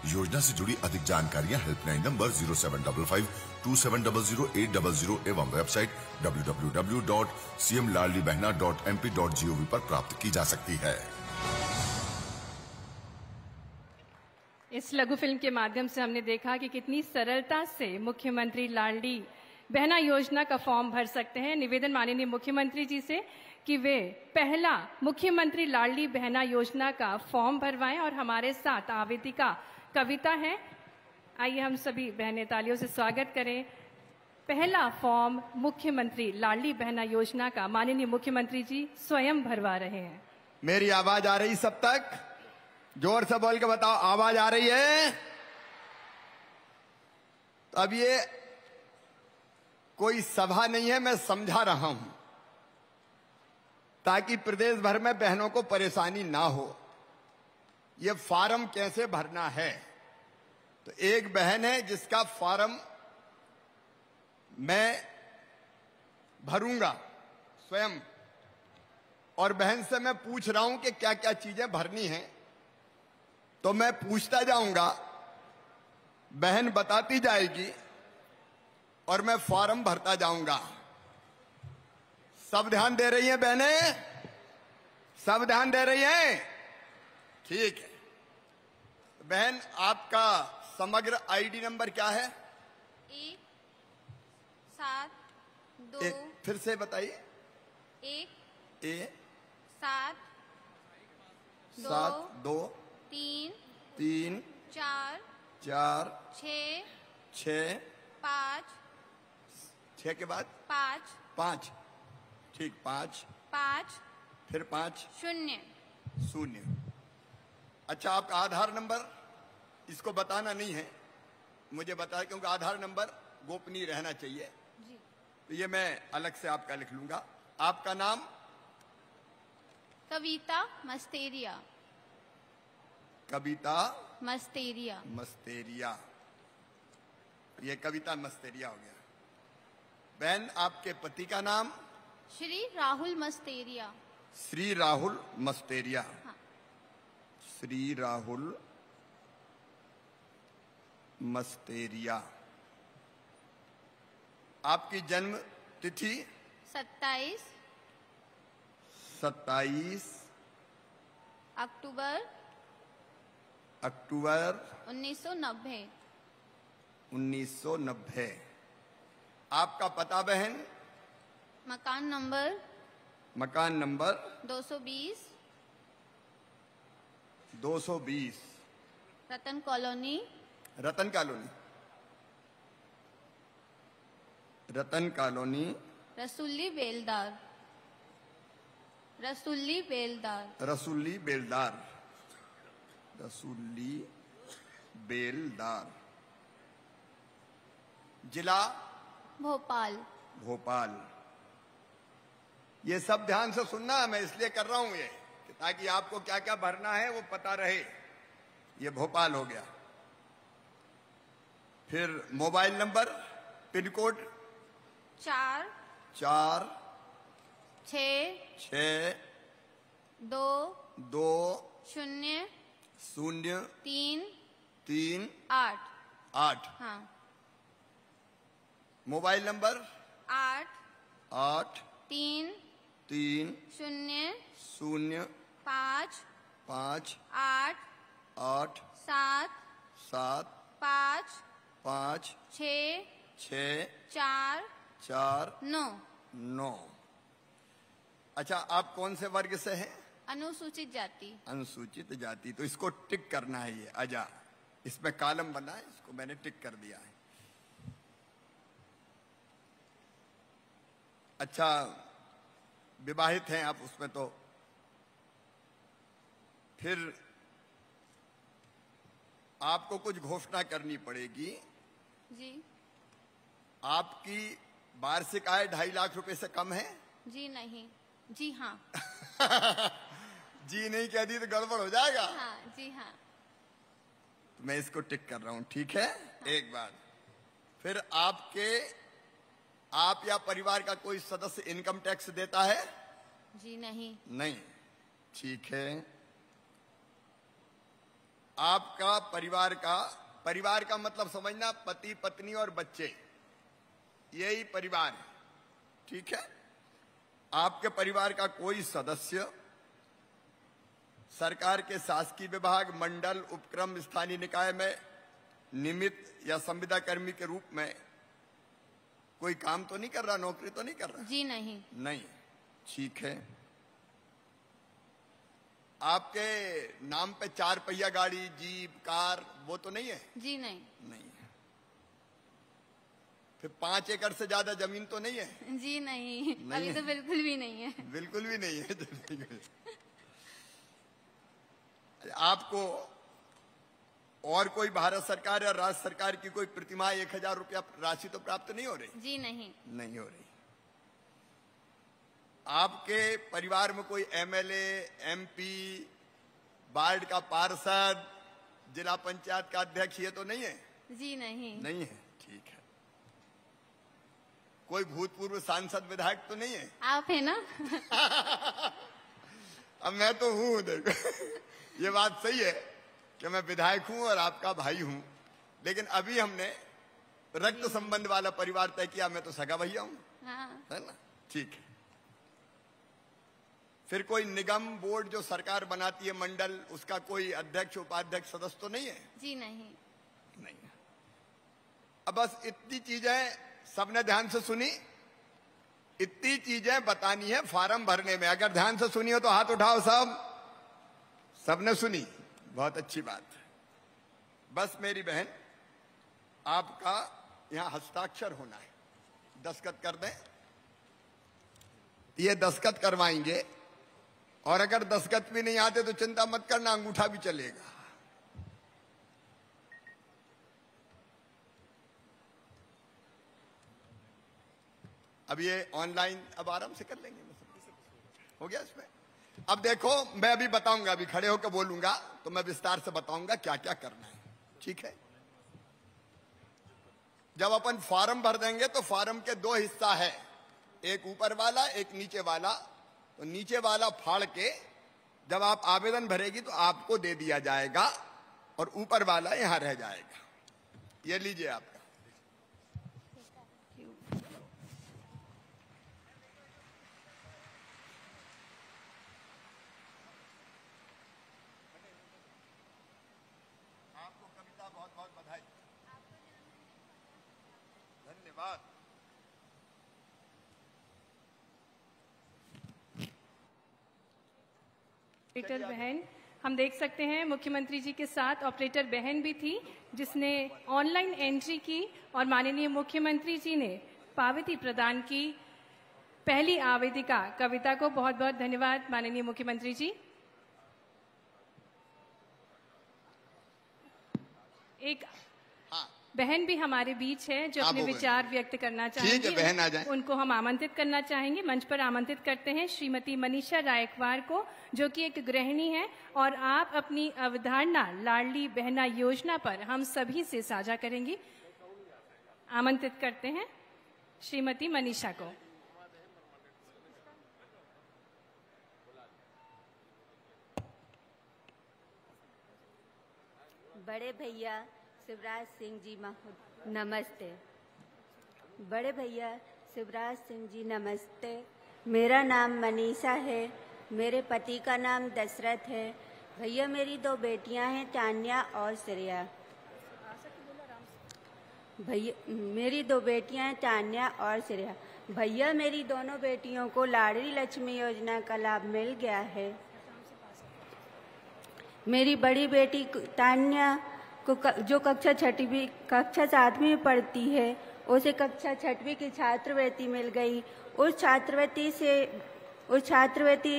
योजना से जुड़ी अधिक जानकारियां हेल्पलाइन नंबर 0755-2700-800 एवं वेबसाइट www.cmladlibehna.mp.gov पर प्राप्त की जा सकती है। इस लघु फिल्म के माध्यम से हमने देखा कि कितनी सरलता से मुख्यमंत्री लाडली बहना योजना का फॉर्म भर सकते हैं। निवेदन माननीय मुख्यमंत्री जी से कि वे पहला मुख्यमंत्री लाडली बहना योजना का फॉर्म भरवाएं। और हमारे साथ आवेदिका कविता है, आइए हम सभी बहनें तालियों से स्वागत करें। पहला फॉर्म मुख्यमंत्री लाडली बहना योजना का माननीय मुख्यमंत्री जी स्वयं भरवा रहे हैं। मेरी आवाज आ रही सब तक? जोर से बोल के बताओ, आवाज आ रही है? तो अब ये कोई सभा नहीं है, मैं समझा रहा हूं ताकि प्रदेश भर में बहनों को परेशानी ना हो। ये फॉर्म कैसे भरना है, तो एक बहन है जिसका फॉर्म मैं भरूंगा स्वयं, और बहन से मैं पूछ रहा हूं कि क्या क्या चीजें भरनी हैं। तो मैं पूछता जाऊंगा, बहन बताती जाएगी और मैं फॉर्म भरता जाऊंगा। सब ध्यान दे रही हैं बहनें? सब ध्यान दे रही हैं? ठीक है। बहन, आपका समग्र आईडी नंबर क्या है? 172 फिर से बताइए। 172 3 4 6 5 6 के बाद 5। ठीक, 5 फिर 5 0। अच्छा, आपका आधार नंबर इसको बताना नहीं है, मुझे बताया, क्योंकि आधार नंबर गोपनीय रहना चाहिए जी। तो ये मैं अलग से आपका लिख लूंगा। आपका नाम? कविता मस्तेरिया। कविता मस्तेरिया। मस्तेरिया, ये कविता मस्तेरिया हो गया। बहन, आपके पति का नाम? श्री राहुल मस्तेरिया। श्री राहुल मस्तेरिया। हाँ। श्री राहुल मस्तेरिया। आपकी जन्म तिथि? 27 अक्टूबर 1990। 1990। आपका पता बहन? मकान नंबर 220 रतन कॉलोनी। रसूली बेलदार। जिला? भोपाल। ये सब ध्यान से सुनना, मैं इसलिए कर रहा हूं ये ताकि आपको क्या क्या भरना है वो पता रहे। ये भोपाल हो गया। फिर मोबाइल नंबर, पिन कोड? 4 6 2 0 3 8। हाँ। Mobile number? 8 3 0 5 8 7 5 6 4 9। अच्छा, आप कौन से वर्ग से हैं? अनुसूचित जाति। तो इसको टिक करना है, ये अजा, इसमें कॉलम बना है, इसको मैंने टिक कर दिया है। अच्छा, विवाहित हैं आप, उसमें तो फिर आपको कुछ घोषणा करनी पड़ेगी जी। आपकी वार्षिक आय 2.5 लाख रुपए से कम है? जी नहीं। जी हाँ। जी नहीं कह दी तो गड़बड़ हो जाएगा। हाँ, जी हाँ। तो मैं इसको टिक कर रहा हूं, ठीक है? हाँ। एक बार फिर आप या परिवार का कोई सदस्य इनकम टैक्स देता है? जी नहीं। नहीं, ठीक है। आपका परिवार का मतलब समझना, पति पत्नी और बच्चे, यही परिवार है, ठीक है? आपके परिवार का कोई सदस्य सरकार के शासकीय विभाग, मंडल, उपक्रम, स्थानीय निकाय में निमित्त या संविदा कर्मी के रूप में कोई काम तो नहीं कर रहा, नौकरी तो नहीं कर रहा? जी नहीं। नहीं, ठीक है। आपके नाम पे 4 पहिया गाड़ी, जीप, कार, वो तो नहीं है? जी नहीं। नहीं। फिर 5 एकड़ से ज्यादा जमीन तो नहीं है? जी नहीं, अभी तो बिल्कुल भी नहीं है। बिल्कुल भी नहीं है। आपको और कोई भारत सरकार या राज्य सरकार की कोई प्रतिमाह 1000 रुपया राशि तो प्राप्त नहीं हो रही? जी नहीं। नहीं हो रही। आपके परिवार में कोई एमएलए, एमपी, वार्ड का पार्षद, जिला पंचायत का अध्यक्ष ये तो नहीं है? जी नहीं। नहीं है, ठीक है। कोई भूतपूर्व सांसद, विधायक तो नहीं है? आप है ना? अब मैं तो हूं, देखो ये बात सही है कि मैं विधायक हूं और आपका भाई हूं, लेकिन अभी हमने रक्त संबंध वाला परिवार तय किया, मैं तो सगा भैया हूं। हाँ। है ना? ठीक है। फिर कोई निगम, बोर्ड जो सरकार बनाती है, मंडल, उसका कोई अध्यक्ष, उपाध्यक्ष, सदस्य तो नहीं है? जी नहीं। नहीं। अब बस इतनी चीजें सबने ध्यान से सुनी, इतनी चीजें बतानी है फॉर्म भरने में। अगर ध्यान से सुनी हो तो हाथ उठाओ। सबने सुनी, बहुत अच्छी बात। बस मेरी बहन, आपका यहां हस्ताक्षर होना है, दस्तखत कर दें। ये दस्तखत करवाएंगे, और अगर दस्तखत भी नहीं आते तो चिंता मत करना, अंगूठा भी चलेगा। अब ये ऑनलाइन अब आराम से कर लेंगे, हो गया इसमें। अब देखो, मैं अभी बताऊंगा, अभी खड़े होकर बोलूंगा तो मैं विस्तार से बताऊंगा क्या क्या करना है, ठीक है? जब अपन फॉर्म भर देंगे तो फॉर्म के 2 हिस्सा है, एक ऊपर वाला, एक नीचे वाला। तो नीचे वाला फाड़ के जब आप आवेदन भरेगी तो आपको दे दिया जाएगा, और ऊपर वाला यहां रह जाएगा। ये लीजिए आपका। आपको कविता बहुत बहुत बधाई, धन्यवाद। ऑपरेटर बहन, हम देख सकते हैं मुख्यमंत्री जी के साथ ऑपरेटर बहन भी थी, जिसने ऑनलाइन एंट्री की, और माननीय मुख्यमंत्री जी ने पावती प्रदान की। पहली आवेदिका कविता को बहुत बहुत धन्यवाद माननीय मुख्यमंत्री जी। एक बहन भी हमारे बीच है जो अपने विचार व्यक्त करना चाहेंगे। ठीक है, बहन आ जाएं। उनको हम आमंत्रित करना चाहेंगे, मंच पर आमंत्रित करते हैं श्रीमती मनीषा रायकवार को, जो कि एक गृहिणी है, और आप अपनी अवधारणा लाडली बहना योजना पर हम सभी से साझा करेंगी। आमंत्रित करते हैं श्रीमती मनीषा को। बड़े भैया शिवराज सिंह जी नमस्ते। बड़े भैया शिवराज सिंह जी नमस्ते। मेरा नाम मनीषा है, मेरे पति का नाम दशरथ है। भैया मेरी 2 बेटियां हैं, तान्या और श्रेया। भैया मेरी 2 बेटियां हैं, तान्या और श्रेया। भैया मेरी दोनों बेटियों को लाडली लक्ष्मी योजना का लाभ मिल गया है। मेरी बड़ी बेटी तान्या को जो कक्षा 7वीं में पढ़ती है, उसे कक्षा 6वीं की छात्रवृत्ति मिल गई। उस छात्रवृत्ति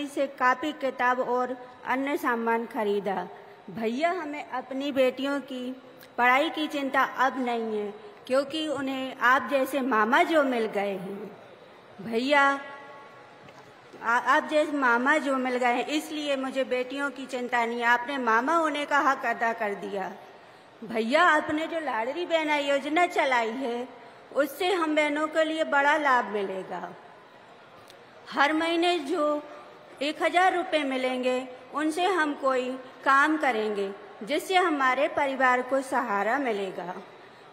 से कापी, किताब और अन्य सामान खरीदा। भैया हमें अपनी बेटियों की पढ़ाई की चिंता अब नहीं है, क्योंकि उन्हें आप जैसे मामा जो मिल गए हैं भैया, आप जैसे मामा जो मिल गए हैं, इसलिए मुझे बेटियों की चिंता नहीं। आपने मामा होने का हक अदा कर दिया। भैया आपने जो लाडली बहना योजना चलाई है उससे हम बहनों के लिए बड़ा लाभ मिलेगा। हर महीने जो 1000 रुपये मिलेंगे उनसे हम कोई काम करेंगे जिससे हमारे परिवार को सहारा मिलेगा।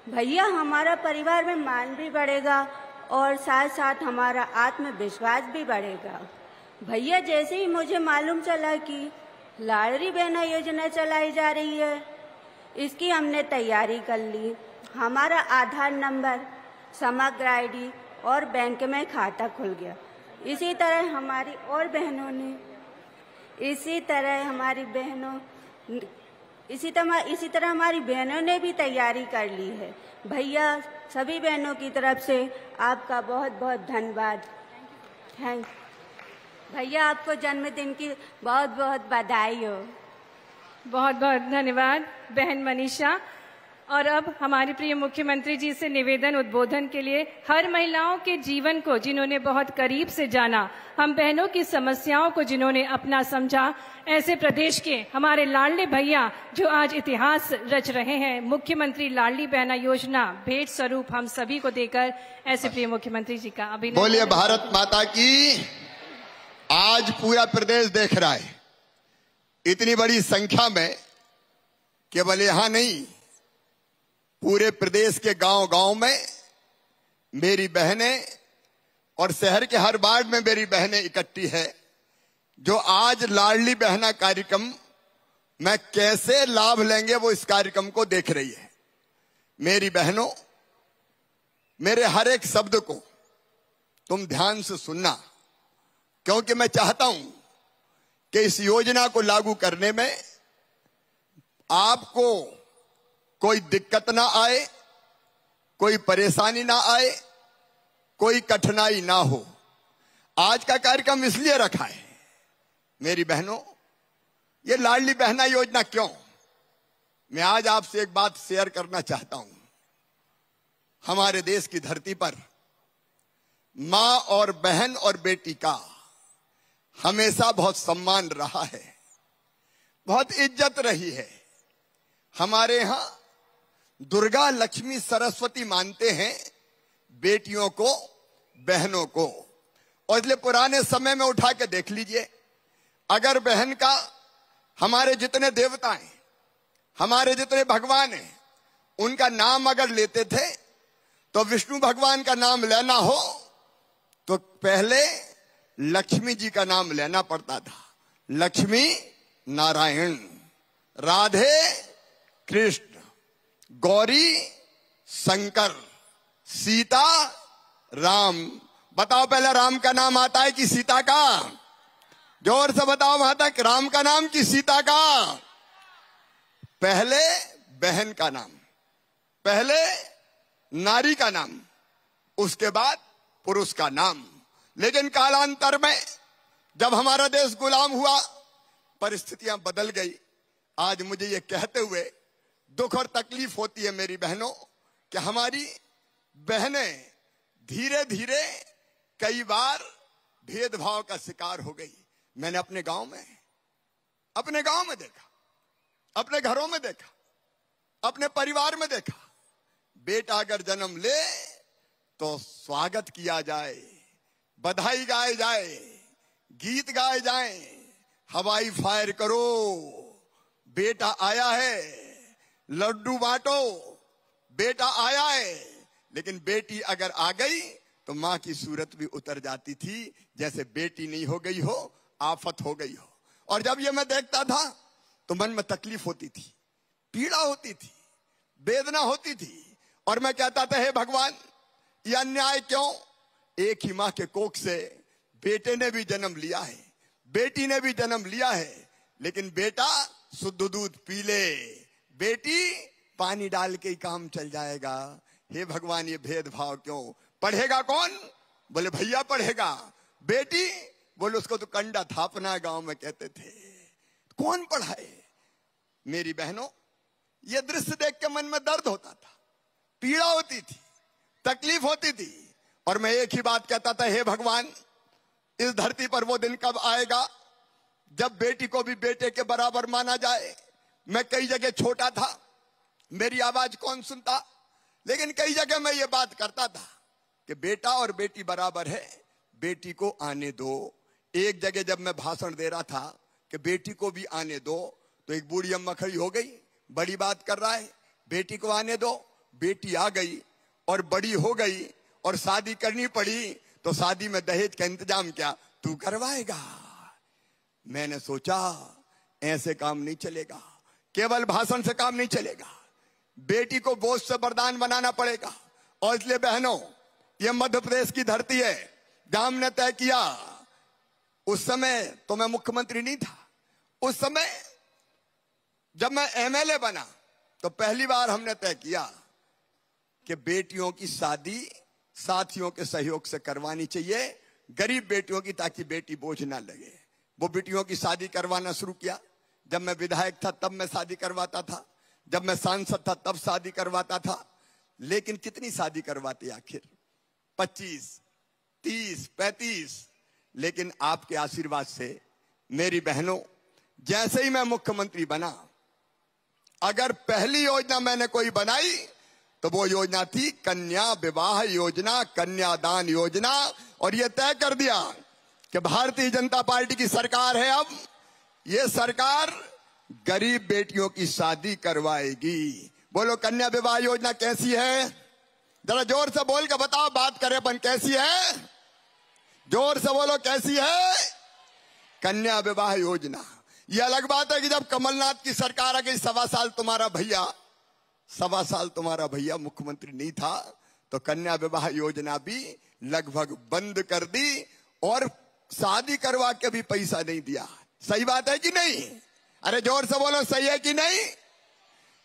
भैया हमारा परिवार में मान भी बढ़ेगा और साथ साथ हमारा आत्मविश्वास भी बढ़ेगा। भैया जैसे ही मुझे मालूम चला कि लाडली बहना योजना चलाई जा रही है, इसकी हमने तैयारी कर ली। हमारा आधार नंबर, समग्र आईडी और बैंक में खाता खुल गया। इसी तरह हमारी और बहनों ने इसी तरह हमारी बहनों ने भी तैयारी कर ली है। भैया सभी बहनों की तरफ से आपका बहुत बहुत धन्यवाद। थैंक भैया, आपको जन्मदिन की बहुत बहुत बधाई हो। बहुत बहुत धन्यवाद बहन मनीषा। और अब हमारे प्रिय मुख्यमंत्री जी से निवेदन उद्बोधन के लिए, हर महिलाओं के जीवन को जिन्होंने बहुत करीब से जाना, हम बहनों की समस्याओं को जिन्होंने अपना समझा, ऐसे प्रदेश के हमारे लाडले भैया जो आज इतिहास रच रहे हैं, मुख्यमंत्री लाडली बहना योजना भेंट स्वरूप हम सभी को देकर ऐसे प्रिय मुख्यमंत्री जी का अभिनंदन। बोलिए भारत माता की। आज पूरा प्रदेश देख रहा है इतनी बड़ी संख्या में, केवल यहां नहीं पूरे प्रदेश के गांव गांव में मेरी बहनें और शहर के हर वार्ड में मेरी बहनें इकट्ठी है, जो आज लाडली बहना कार्यक्रम में कैसे लाभ लेंगे वो इस कार्यक्रम को देख रही है। मेरी बहनों, मेरे हर एक शब्द को तुम ध्यान से सुनना, क्योंकि मैं चाहता हूं कि इस योजना को लागू करने में आपको कोई दिक्कत ना आए, कोई परेशानी ना आए, कोई कठिनाई ना हो। आज का कार्यक्रम इसलिए रखा है मेरी बहनों, ये लाडली बहना योजना क्यों, मैं आज आपसे एक बात शेयर करना चाहता हूं। हमारे देश की धरती पर मां और बहन और बेटी का हमेशा बहुत सम्मान रहा है, बहुत इज्जत रही है। हमारे यहां दुर्गा, लक्ष्मी, सरस्वती मानते हैं बेटियों को, बहनों को। और इसलिए पुराने समय में उठा के देख लीजिए, अगर बहन का हमारे जितने देवता हैं, हमारे जितने भगवान हैं, उनका नाम अगर लेते थे तो विष्णु भगवान का नाम लेना हो तो पहले लक्ष्मी जी का नाम लेना पड़ता था। लक्ष्मी नारायण, राधे कृष्ण, गौरी शंकर, सीता राम। बताओ पहले राम का नाम आता है कि सीता का? जोर से बताओ माता, राम का नाम कि सीता का? पहले बहन का नाम, पहले नारी का नाम, उसके बाद पुरुष का नाम। लेकिन कालांतर में जब हमारा देश गुलाम हुआ, परिस्थितियां बदल गई। आज मुझे ये कहते हुए दुख और तकलीफ होती है मेरी बहनों कि हमारी बहनें धीरे धीरे कई बार भेदभाव का शिकार हो गई। मैंने अपने गांव में देखा, अपने घरों में देखा, अपने परिवार में देखा, बेटा अगर जन्म ले तो स्वागत किया जाए, बधाई गाए जाए, गीत गाए जाए, हवाई फायर करो, बेटा आया है, लड्डू बांटो, बेटा आया है। लेकिन बेटी अगर आ गई तो मां की सूरत भी उतर जाती थी, जैसे बेटी नहीं हो गई हो, आफत हो गई हो। और जब ये मैं देखता था तो मन में तकलीफ होती थी, पीड़ा होती थी, वेदना होती थी। और मैं कहता था, हे भगवान, ये अन्याय क्यों? एक ही मां के कोख से बेटे ने भी जन्म लिया है, बेटी ने भी जन्म लिया है, लेकिन बेटा शुद्ध दूध पी ले, बेटी पानी डाल के ही काम चल जाएगा। हे भगवान, ये भेदभाव क्यों? पढ़ेगा कौन? बोले भैया पढ़ेगा। बेटी? बोले उसको तो कंडा थापना गांव में कहते थे, कौन पढ़ाए? मेरी बहनों, ये दृश्य देख के मन में दर्द होता था। पीड़ा होती थी, तकलीफ होती थी, और मैं एक ही बात कहता था, हे भगवान, इस धरती पर वो दिन कब आएगा जब बेटी को भी बेटे के बराबर माना जाए। मैं कई जगह छोटा था, मेरी आवाज कौन सुनता, लेकिन कई जगह मैं ये बात करता था कि बेटा और बेटी बराबर है, बेटी को आने दो। एक जगह जब मैं भाषण दे रहा था कि बेटी को भी आने दो, तो एक बूढ़ी अम्मा खड़ी हो गई, बड़ी बात कर रहा है, बेटी को आने दो। बेटी आ गई और बड़ी हो गई और शादी करनी पड़ी, तो शादी में दहेज का इंतजाम क्या तू करवाएगा? मैंने सोचा ऐसे काम नहीं चलेगा, केवल भाषण से काम नहीं चलेगा, बेटी को बोझ से वरदान बनाना पड़ेगा। और इसलिए बहनों, ये मध्य प्रदेश की धरती है जहां हमने तय किया, उस समय तो मैं मुख्यमंत्री नहीं था, उस समय जब मैं एमएलए बना तो पहली बार हमने तय किया कि बेटियों की शादी साथियों के सहयोग से करवानी चाहिए, गरीब बेटियों की, ताकि बेटी बोझ ना लगे। वो बेटियों की शादी करवाना शुरू किया। जब मैं विधायक था तब मैं शादी करवाता था, जब मैं सांसद था तब शादी करवाता था। लेकिन कितनी शादी करवाते आखिर? 25, 30, 35। लेकिन आपके आशीर्वाद से मेरी बहनों, जैसे ही मैं मुख्यमंत्री बना, अगर पहली योजना मैंने कोई बनाई तो वो योजना थी कन्या विवाह योजना, कन्यादान योजना। और ये तय कर दिया कि भारतीय जनता पार्टी की सरकार है, अब ये सरकार गरीब बेटियों की शादी करवाएगी। बोलो, कन्या विवाह योजना कैसी है? जरा जोर से बोल के बताओ, बात करें अपन, कैसी है? जोर से बोलो, कैसी है कन्या विवाह योजना? ये अलग बात है कि जब कमलनाथ की सरकार आ गई, 1.25 साल तुम्हारा भैया मुख्यमंत्री नहीं था, तो कन्या विवाह योजना भी लगभग बंद कर दी और शादी करवा के भी पैसा नहीं दिया। सही बात है कि नहीं? अरे जोर से बोलो, सही है कि नहीं?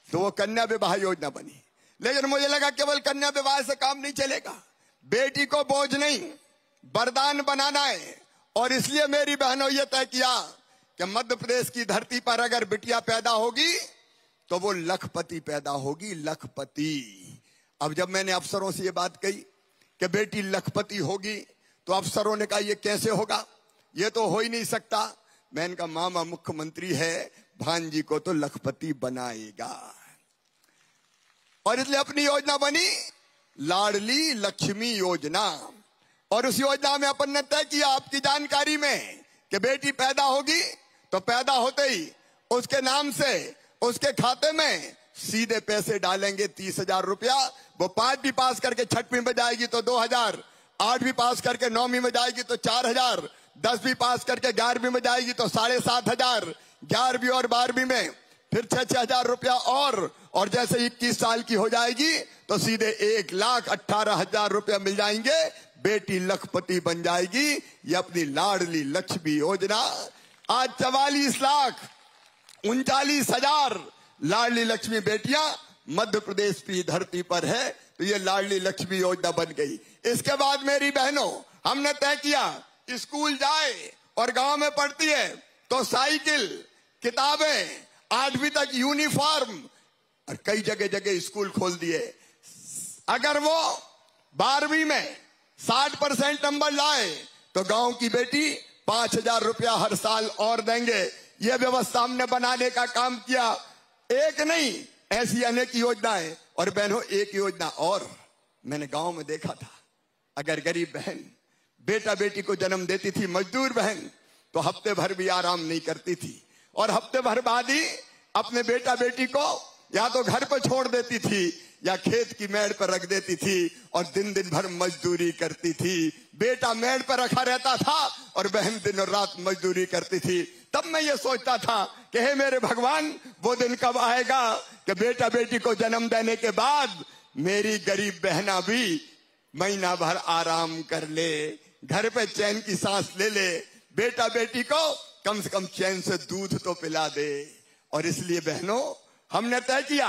तो वो कन्या विवाह योजना बनी। लेकिन मुझे लगा केवल कन्या विवाह से काम नहीं चलेगा, बेटी को बोझ नहीं, वरदान बनाना है। और इसलिए मेरी बहनों, ये तय किया कि मध्य प्रदेश की धरती पर अगर बिटिया पैदा होगी तो वो लखपति पैदा होगी, लखपति। अब जब मैंने अफसरों से ये बात कही कि बेटी लखपति होगी, तो अफसरों ने कहा ये कैसे होगा, ये तो हो ही नहीं सकता। मैंने कहा मामा मुख्यमंत्री है, भांजी को तो लखपति बनाएगा। और इसलिए अपनी योजना बनी लाडली लक्ष्मी योजना। और उस योजना में अपन ने तय किया, आपकी जानकारी में, कि बेटी पैदा होगी तो पैदा होते ही उसके नाम से उसके खाते में सीधे पैसे डालेंगे 30,000 रुपया। वो 5वीं पास करके 6वीं में जाएगी तो 2,000, 8वीं पास करके 9वीं में जाएगी तो 4,000, 10वीं पास करके 11वीं में जाएगी तो 7,500, 11वीं और 12वीं में फिर 6,000 रुपया और जैसे 21 साल की हो जाएगी तो सीधे 1,18,000 रुपया मिल जाएंगे, बेटी लखपति बन जाएगी। ये अपनी लाडली लक्ष्मी योजना। आज 44,39,000 लाडली लक्ष्मी बेटियां मध्य प्रदेश की धरती पर है, तो ये लाडली लक्ष्मी योजना बन गई। इसके बाद मेरी बहनों, हमने तय किया स्कूल जाए और गांव में पढ़ती है तो साइकिल, किताबें, 8वीं तक यूनिफॉर्म, और कई जगह जगह स्कूल खोल दिए। अगर वो 12वीं में 60% नंबर लाए तो गांव की बेटी 5,000 रुपया हर साल और देंगे। ये व्यवस्था हमने बनाने का काम किया। एक नहीं, ऐसी अनेक योजनाएं। और बहनों, एक योजना और मैंने गांव में देखा था, अगर गरीब बहन बेटा बेटी को जन्म देती थी, मजदूर बहन, तो हफ्ते भर भी आराम नहीं करती थी, और हफ्ते भर बाद ही अपने बेटा बेटी को या तो घर पर छोड़ देती थी या खेत की मेड़ पर रख देती थी और दिन दिन भर मजदूरी करती थी। बेटा मेड़ पर रखा रहता था और बहन दिन और रात मजदूरी करती थी। तब मैं ये सोचता था कि हे मेरे भगवान, वो दिन कब आएगा कि बेटा बेटी को जन्म देने के बाद मेरी गरीब बहना भी महीना भर आराम कर ले, घर पे चैन की सांस ले ले, बेटा बेटी को कम से कम चैन से दूध तो पिला दे। और इसलिए बहनों, हमने तय किया,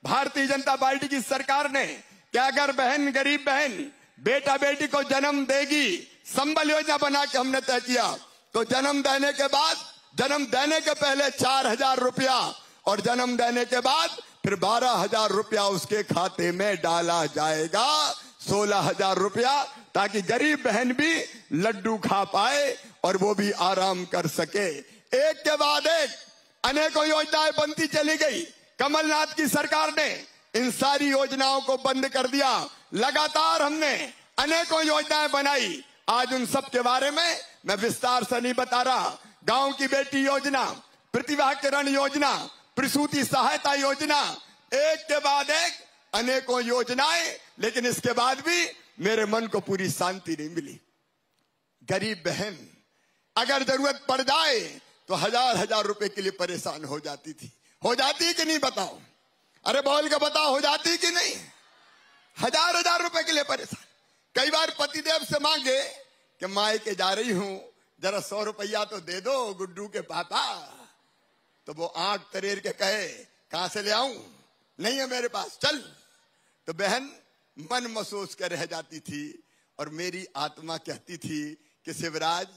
भारतीय जनता पार्टी की सरकार ने, कि अगर बहन, गरीब बहन बेटा बेटी को जन्म देगी, संबल योजना बना के हमने तय किया, तो जन्म देने के बाद, जन्म देने के पहले 4,000 रुपया और जन्म देने के बाद फिर 12,000 रुपया उसके खाते में डाला जाएगा, 16,000 रुपया, ताकि गरीब बहन भी लड्डू खा पाए और वो भी आराम कर सके। एक के बाद एक अनेकों योजनाएं बनती चली गई। कमलनाथ की सरकार ने इन सारी योजनाओं को बंद कर दिया। लगातार हमने अनेकों योजनाएं बनाई। आज उन सब के बारे में मैं विस्तार से नहीं बता रहा। गांव की बेटी योजना, प्रतिभा किरण योजना, प्रसूति सहायता योजना, एक के बाद एक अनेकों योजनाएं, लेकिन इसके बाद भी मेरे मन को पूरी शांति नहीं मिली। गरीब बहन अगर जरूरत पड़ जाए तो 1,000-1,000 रुपए के लिए परेशान हो जाती थी। हो जाती कि नहीं बताओ? अरे बोल के बताओ, हो जाती कि नहीं? 1,000-1,000 रुपए के लिए परेशान। कई बार पतिदेव से मांगे कि मायके जा रही हूं, जरा 100 रुपया तो दे दो गुड्डू के पापा। तो वो आंख तरेर के कहे, कहां से ले आऊं? नहीं है मेरे पास, चल। तो बहन मन महसूस कर रह जाती थी और मेरी आत्मा कहती थी कि शिवराज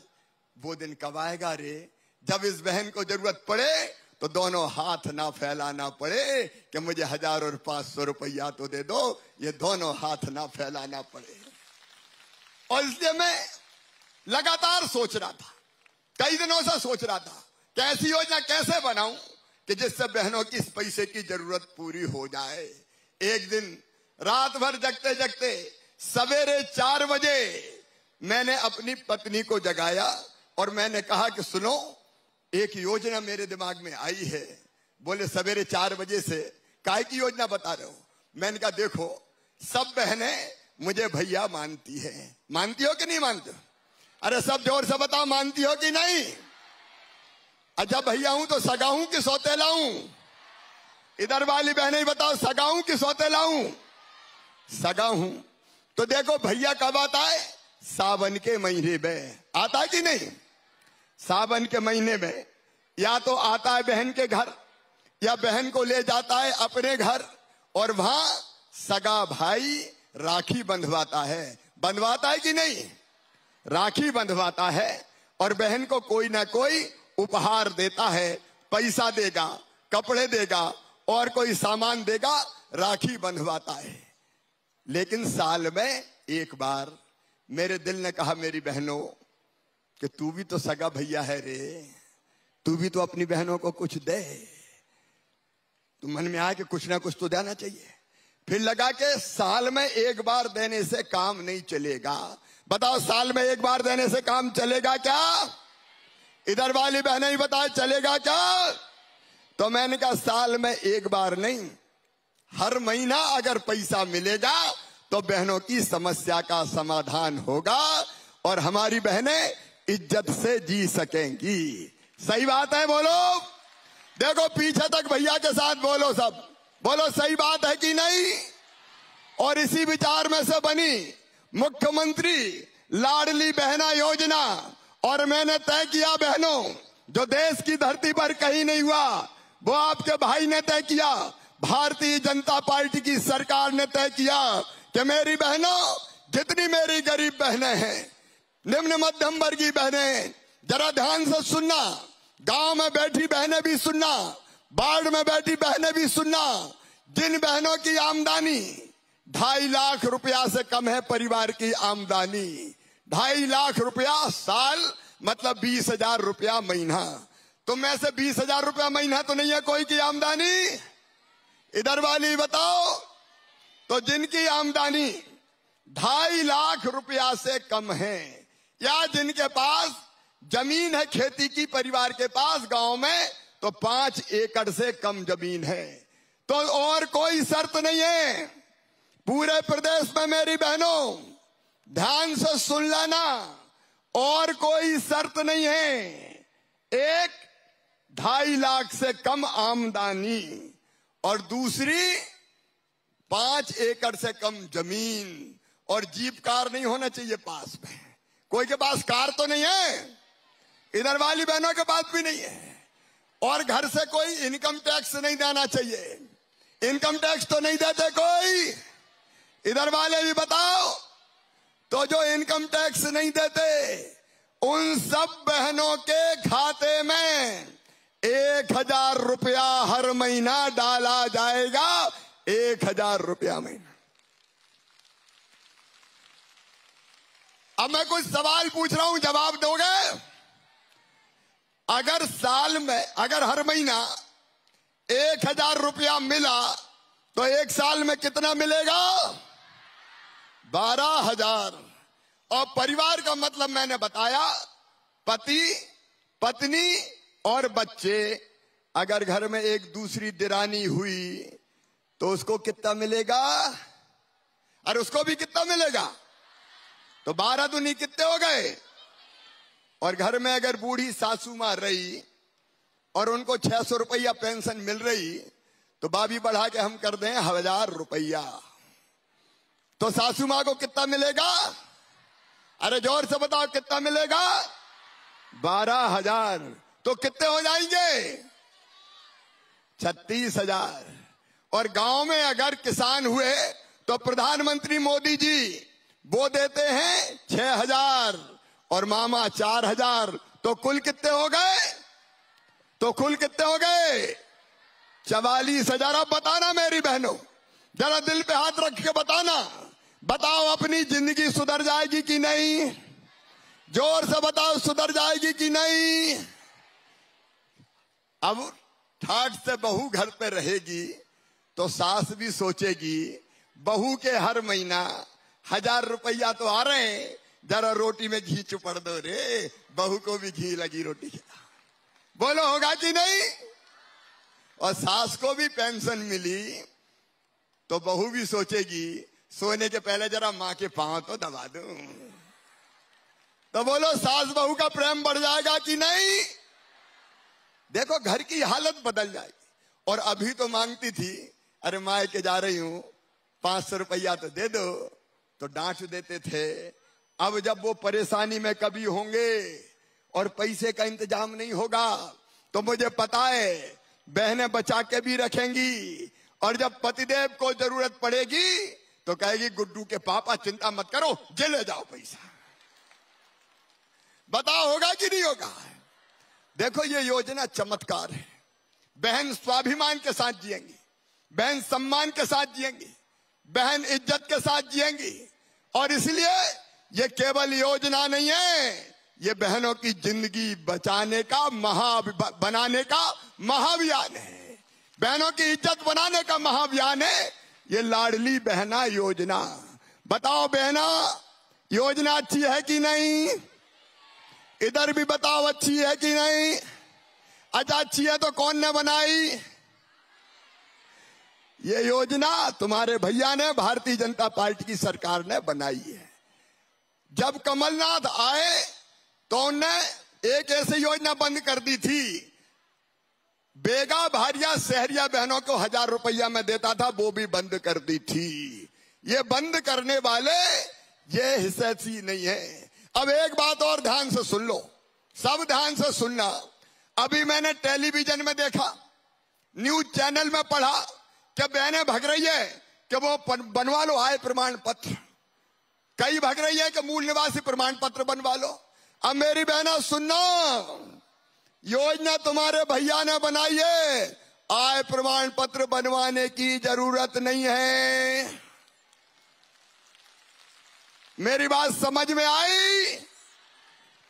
वो दिन कब आएगा रे, जब इस बहन को जरूरत पड़े तो दोनों हाथ ना फैलाना पड़े कि मुझे 1,000 और 500 रुपया तो दे दो, ये दोनों हाथ ना फैलाना पड़े। और इसलिए मैं लगातार सोच रहा था, कई दिनों से सोच रहा था कि ऐसी योजना कैसे बनाऊं कि जिससे बहनों की इस पैसे की जरूरत पूरी हो जाए। एक दिन रात भर जगते जगते सवेरे 4 बजे मैंने अपनी पत्नी को जगाया और मैंने कहा कि सुनो, एक योजना मेरे दिमाग में आई है। बोले सवेरे 4 बजे से काय की योजना बता रहे हो? मैंने कहा देखो, सब बहनें मुझे भैया मानती है, मानती हो कि नहीं मानती हो? अरे सब जोर से बताओ, मानती हो कि नहीं? अच्छा भैया हूं तो सगा हूं कि सौतेला हूं? इधर वाली बहनें बताओ, सगा हूं कि सौतेला हूं? सगा हूं। तो देखो भैया कब आता है? सावन के महीने में आता कि नहीं? सावन के महीने में या तो आता है बहन के घर या बहन को ले जाता है अपने घर और वहां सगा भाई राखी बंधवाता है। बंधवाता है कि नहीं? राखी बंधवाता है और बहन को कोई ना कोई उपहार देता है, पैसा देगा, कपड़े देगा और कोई सामान देगा, राखी बंधवाता है। लेकिन साल में एक बार मेरे दिल ने कहा, मेरी बहनों कि तू भी तो सगा भैया है रे, तू भी तो अपनी बहनों को कुछ दे। तो मन में आया कि कुछ ना कुछ तो देना चाहिए। फिर लगा कि साल में एक बार देने से काम नहीं चलेगा। बताओ साल में एक बार देने से काम चलेगा क्या? इधर वाली बहनें ही बताओ, चलेगा क्या? तो मैंने कहा साल में एक बार नहीं, हर महीना अगर पैसा मिलेगा तो बहनों की समस्या का समाधान होगा और हमारी बहनें इज्जत से जी सकेंगी। सही बात है? बोलो, देखो पीछे तक भैया के साथ बोलो, सब बोलो सही बात है कि नहीं? और इसी विचार में से बनी मुख्यमंत्री लाडली बहना योजना। और मैंने तय किया बहनों, जो देश की धरती पर कहीं नहीं हुआ वो आपके भाई ने तय किया, भारतीय जनता पार्टी की सरकार ने तय किया कि मेरी बहनों, जितनी मेरी गरीब बहनें हैं, निम्न मध्यम वर्गीय बहनें, जरा ध्यान से सुनना, गांव में बैठी बहनें भी सुनना, बाढ़ में बैठी बहनें भी सुनना। जिन बहनों की आमदनी 2.5 लाख रुपया से कम है, परिवार की आमदनी 2.5 लाख रुपया साल मतलब 20,000 रुपया महीना। तो में से 20,000 रुपया महीना तो नहीं है कोई की आमदनी? इधर वाली बताओ। तो जिनकी आमदनी 2.5 लाख रुपया से कम है या जिनके पास जमीन है खेती की, परिवार के पास गांव में तो 5 एकड़ से कम जमीन है, तो और कोई शर्त नहीं है। पूरे प्रदेश में मेरी बहनों ध्यान से सुन लेना, और कोई शर्त नहीं है। एक 2.5 लाख से कम आमदनी और दूसरी 5 एकड़ से कम जमीन, और जीप कार नहीं होना चाहिए पास में। कोई के पास कार तो नहीं है, इधर वाली बहनों के पास भी नहीं है। और घर से कोई इनकम टैक्स नहीं देना चाहिए, इनकम टैक्स तो नहीं देते कोई। इधर वाले भी बताओ। तो जो इनकम टैक्स नहीं देते उन सब बहनों के खाते में 1000 रुपया हर महीना डाला जाएगा। 1000 रुपया महीना। अब मैं कुछ सवाल पूछ रहा हूं, जवाब दोगे? अगर साल में, अगर हर महीना 1000 रुपया मिला तो एक साल में कितना मिलेगा? 12,000। और परिवार का मतलब मैंने बताया, पति, पत्नी और बच्चे। अगर घर में एक दूसरी दिरानी हुई तो उसको कितना मिलेगा? अरे उसको भी कितना मिलेगा? तो 12 दूनी कितने हो गए? और घर में अगर बूढ़ी सासू मां रही और उनको 600 रुपया पेंशन मिल रही तो भाभी बढ़ा के हम कर दें 1000 रुपया, तो सासू मां को कितना मिलेगा? अरे जोर से बताओ कितना मिलेगा? 12,000। तो कितने हो जाएंगे? 36,000। और गांव में अगर किसान हुए तो प्रधानमंत्री मोदी जी वो देते हैं 6,000 और मामा 4,000। तो कुल कितने हो गए? तो कुल कितने हो गए? 44,000। अब बताना मेरी बहनों, जरा दिल पे हाथ रख के बताना, बताओ अपनी जिंदगी सुधर जाएगी कि नहीं? जोर से बताओ, सुधर जाएगी कि नहीं? अब ठाठ से बहू घर पे रहेगी तो सास भी सोचेगी बहू के हर महीना 1000 रुपया तो आ रहे हैं, जरा रोटी में घी चुपड़ दो रे, बहू को भी घी लगी रोटी खिला। बोलो होगा कि नहीं? और सास को भी पेंशन मिली तो बहू भी सोचेगी सोने के पहले जरा मां के पांव तो दबा दूं। तो बोलो सास बहू का प्रेम बढ़ जाएगा कि नहीं? देखो घर की हालत बदल जाएगी। और अभी तो मांगती थी, अरे माँ के जा रही हूं 500 रुपया तो दे दो, तो डांट देते थे। अब जब वो परेशानी में कभी होंगे और पैसे का इंतजाम नहीं होगा तो मुझे पता है बहनें बचा के भी रखेंगी, और जब पतिदेव को जरूरत पड़ेगी तो कहेगी गुड्डू के पापा चिंता मत करो, जे ले जाओ पैसा। बताओ होगा कि नहीं होगा? देखो ये योजना चमत्कार है। बहन स्वाभिमान के साथ जिएंगी, बहन सम्मान के साथ जिएंगी, बहन इज्जत के साथ जिएंगी। और इसलिए ये केवल योजना नहीं है, ये बहनों की जिंदगी बचाने का बनाने का महाअभियान है, बहनों की इज्जत बनाने का महाअभियान है ये लाडली बहना योजना। बताओ बहना, योजना अच्छी है कि नहीं? इधर भी बताओ अच्छी है कि नहीं? अच्छा अच्छी है तो कौन ने बनाई ये योजना? तुम्हारे भैया ने, भारतीय जनता पार्टी की सरकार ने बनाई है। जब कमलनाथ आए तो उन्होंने एक ऐसी योजना बंद कर दी थी, बेगा भारिया शहरिया बहनों को 1000 रुपया में देता था, वो भी बंद कर दी थी। ये बंद करने वाले ये हिस्सेदारी नहीं है। अब एक बात और ध्यान से सुन लो, सब ध्यान से सुनना। अभी मैंने टेलीविजन में देखा, न्यूज चैनल में पढ़ा कि बहनें भग रही है कि वो बनवा लो आय प्रमाण पत्र, कई भग रही है कि मूल निवासी प्रमाण पत्र बनवा लो। अब मेरी बहना सुनना, योजना तुम्हारे भैया ने बनाई है, आय प्रमाण पत्र बनवाने की जरूरत नहीं है। मेरी बात समझ में आई?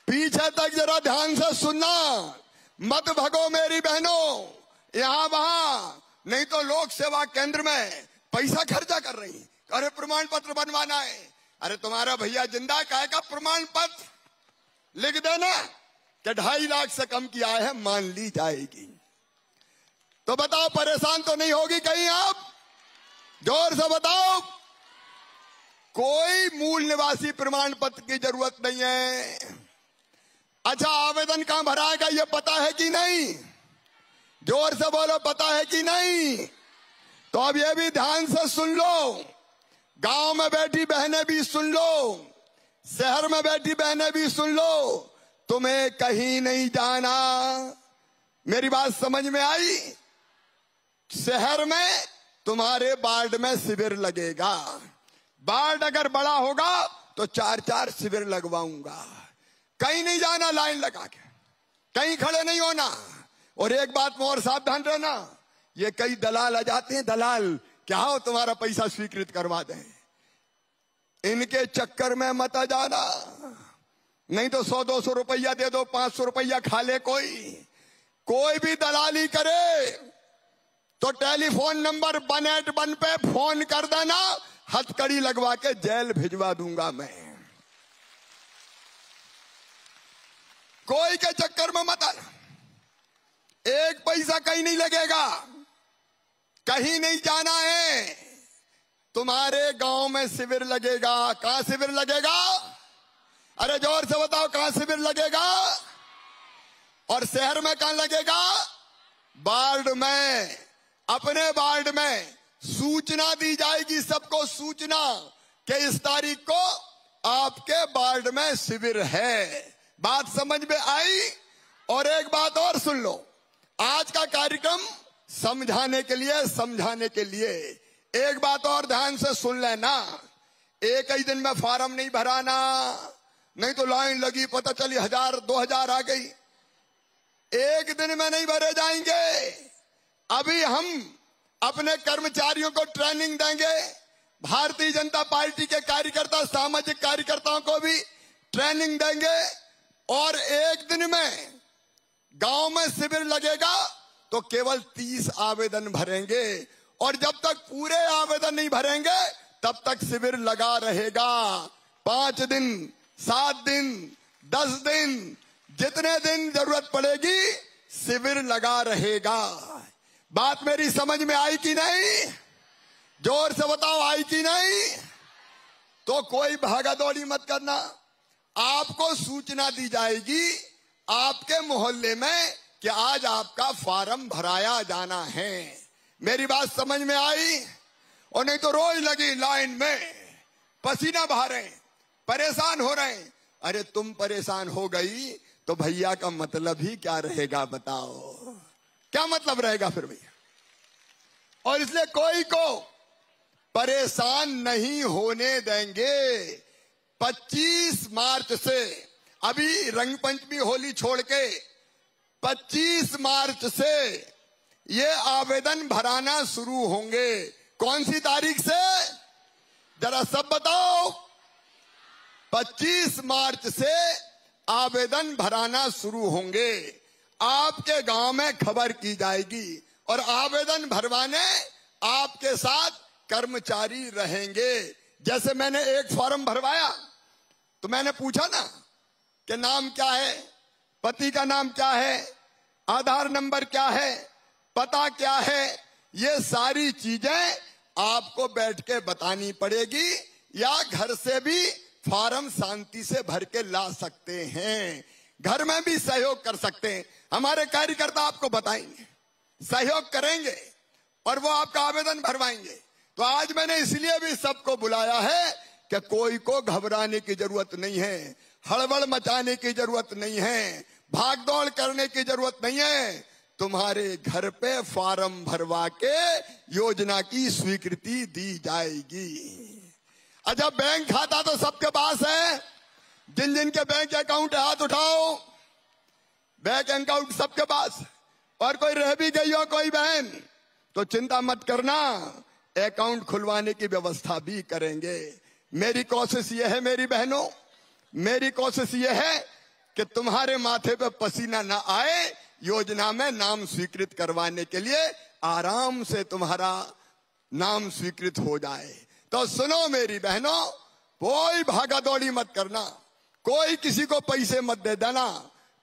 पीछे तक जरा ध्यान से सुनना, मत भगो मेरी बहनों यहां वहां, नहीं तो लोक सेवा केंद्र में पैसा खर्चा कर रही, अरे प्रमाण पत्र बनवाना है। अरे तुम्हारा भैया जिंदा काहे का प्रमाण पत्र लिख देना कि 2.5 लाख से कम की आय है मान ली जाएगी। तो बताओ परेशान तो नहीं होगी कहीं आप? जोर से बताओ। कोई मूल निवासी प्रमाण पत्र की जरूरत नहीं है। अच्छा आवेदन कहां भराएगा ये पता है कि नहीं? जोर से बोलो, पता है कि नहीं? तो अब ये भी ध्यान से सुन लो, गांव में बैठी बहनें भी सुन लो, शहर में बैठी बहनें भी सुन लो, तुम्हें कहीं नहीं जाना। मेरी बात समझ में आई? शहर में तुम्हारे वार्ड में शिविर लगेगा, वार्ड अगर बड़ा होगा तो 4-4 शिविर लगवाऊंगा। कहीं नहीं जाना लाइन लगा के, कहीं खड़े नहीं होना, और एक बात में और सावधान रहना, ये कई दलाल आ जाते हैं, दलाल क्या हो तुम्हारा पैसा स्वीकृत करवा दें, इनके चक्कर में मत आ जाना, नहीं तो 100-200 रुपया दे दो, 500 रुपया खा ले कोई भी दलाली करे तो टेलीफोन नंबर 181 पे फोन कर देना, हथकड़ी लगवा के जेल भिजवा दूंगा मैं। कोई के चक्कर में मत आना, एक पैसा कहीं नहीं लगेगा, कहीं नहीं जाना है। तुम्हारे गांव में शिविर लगेगा। कहां शिविर लगेगा? अरे जोर से बताओ, कहां शिविर लगेगा? और शहर में कहां लगेगा? वार्ड में, अपने वार्ड में सूचना दी जाएगी, सबको सूचना कि इस तारीख को आपके वार्ड में शिविर है। बात समझ में आई? और एक बात और सुन लो, आज का कार्यक्रम समझाने के लिए, समझाने के लिए एक बात और ध्यान से सुन लेना, एक ही दिन में फार्म नहीं भराना, नहीं तो लाइन लगी, पता चली 1000-2000 आ गई, एक दिन में नहीं भरे जाएंगे। अभी हम अपने कर्मचारियों को ट्रेनिंग देंगे, भारतीय जनता पार्टी के कार्यकर्ता, सामाजिक कार्यकर्ताओं को भी ट्रेनिंग देंगे, और एक दिन में गांव में शिविर लगेगा तो केवल 30 आवेदन भरेंगे, और जब तक पूरे आवेदन नहीं भरेंगे तब तक शिविर लगा रहेगा। 5 दिन, 7 दिन, 10 दिन, जितने दिन जरूरत पड़ेगी शिविर लगा रहेगा। बात मेरी समझ में आई कि नहीं? जोर से बताओ, आई कि नहीं? तो कोई भागा दौड़ी मत करना, आपको सूचना दी जाएगी आपके मोहल्ले में कि आज आपका फार्म भराया जाना है। मेरी बात समझ में आई? और नहीं तो रोज लगी लाइन में, पसीना बहा रहे, परेशान हो रहे हैं। अरे तुम परेशान हो गई तो भैया का मतलब ही क्या रहेगा बताओ? क्या मतलब रहेगा फिर भैया? और इसलिए कोई को परेशान नहीं होने देंगे। 25 मार्च से, अभी रंग पंचमी होली छोड़ के 25 मार्च से ये आवेदन भराना शुरू होंगे। कौन सी तारीख से? जरा सब बताओ। 25 मार्च से आवेदन भराना शुरू होंगे। आपके गांव में खबर की जाएगी और आवेदन भरवाने आपके साथ कर्मचारी रहेंगे। जैसे मैंने एक फॉर्म भरवाया तो मैंने पूछा ना कि नाम क्या है, पति का नाम क्या है, आधार नंबर क्या है, पता क्या है, ये सारी चीजें आपको बैठ के बतानी पड़ेगी, या घर से भी फॉर्म शांति से भर के ला सकते हैं, घर में भी सहयोग कर सकते हैं। हमारे कार्यकर्ता आपको बताएंगे, सहयोग करेंगे और वो आपका आवेदन भरवाएंगे। तो आज मैंने इसलिए भी सबको बुलाया है कि कोई को घबराने की जरूरत नहीं है, हड़बड़ मचाने की जरूरत नहीं है, भागदौड़ करने की जरूरत नहीं है। तुम्हारे घर पे फॉर्म भरवा के योजना की स्वीकृति दी जाएगी। अच्छा, बैंक खाता तो सबके पास है, जिन जिन के बैंक अकाउंट है हाथ उठाओ। बैंक अकाउंट सबके पास, और कोई रह भी गई हो कोई बहन तो चिंता मत करना, अकाउंट खुलवाने की व्यवस्था भी करेंगे। मेरी कोशिश यह है मेरी बहनों, मेरी कोशिश यह है कि तुम्हारे माथे पे पसीना ना आए, योजना में नाम स्वीकृत करवाने के लिए आराम से तुम्हारा नाम स्वीकृत हो जाए। तो सुनो मेरी बहनों, कोई भागा दौड़ी मत करना, कोई किसी को पैसे मत दे देना,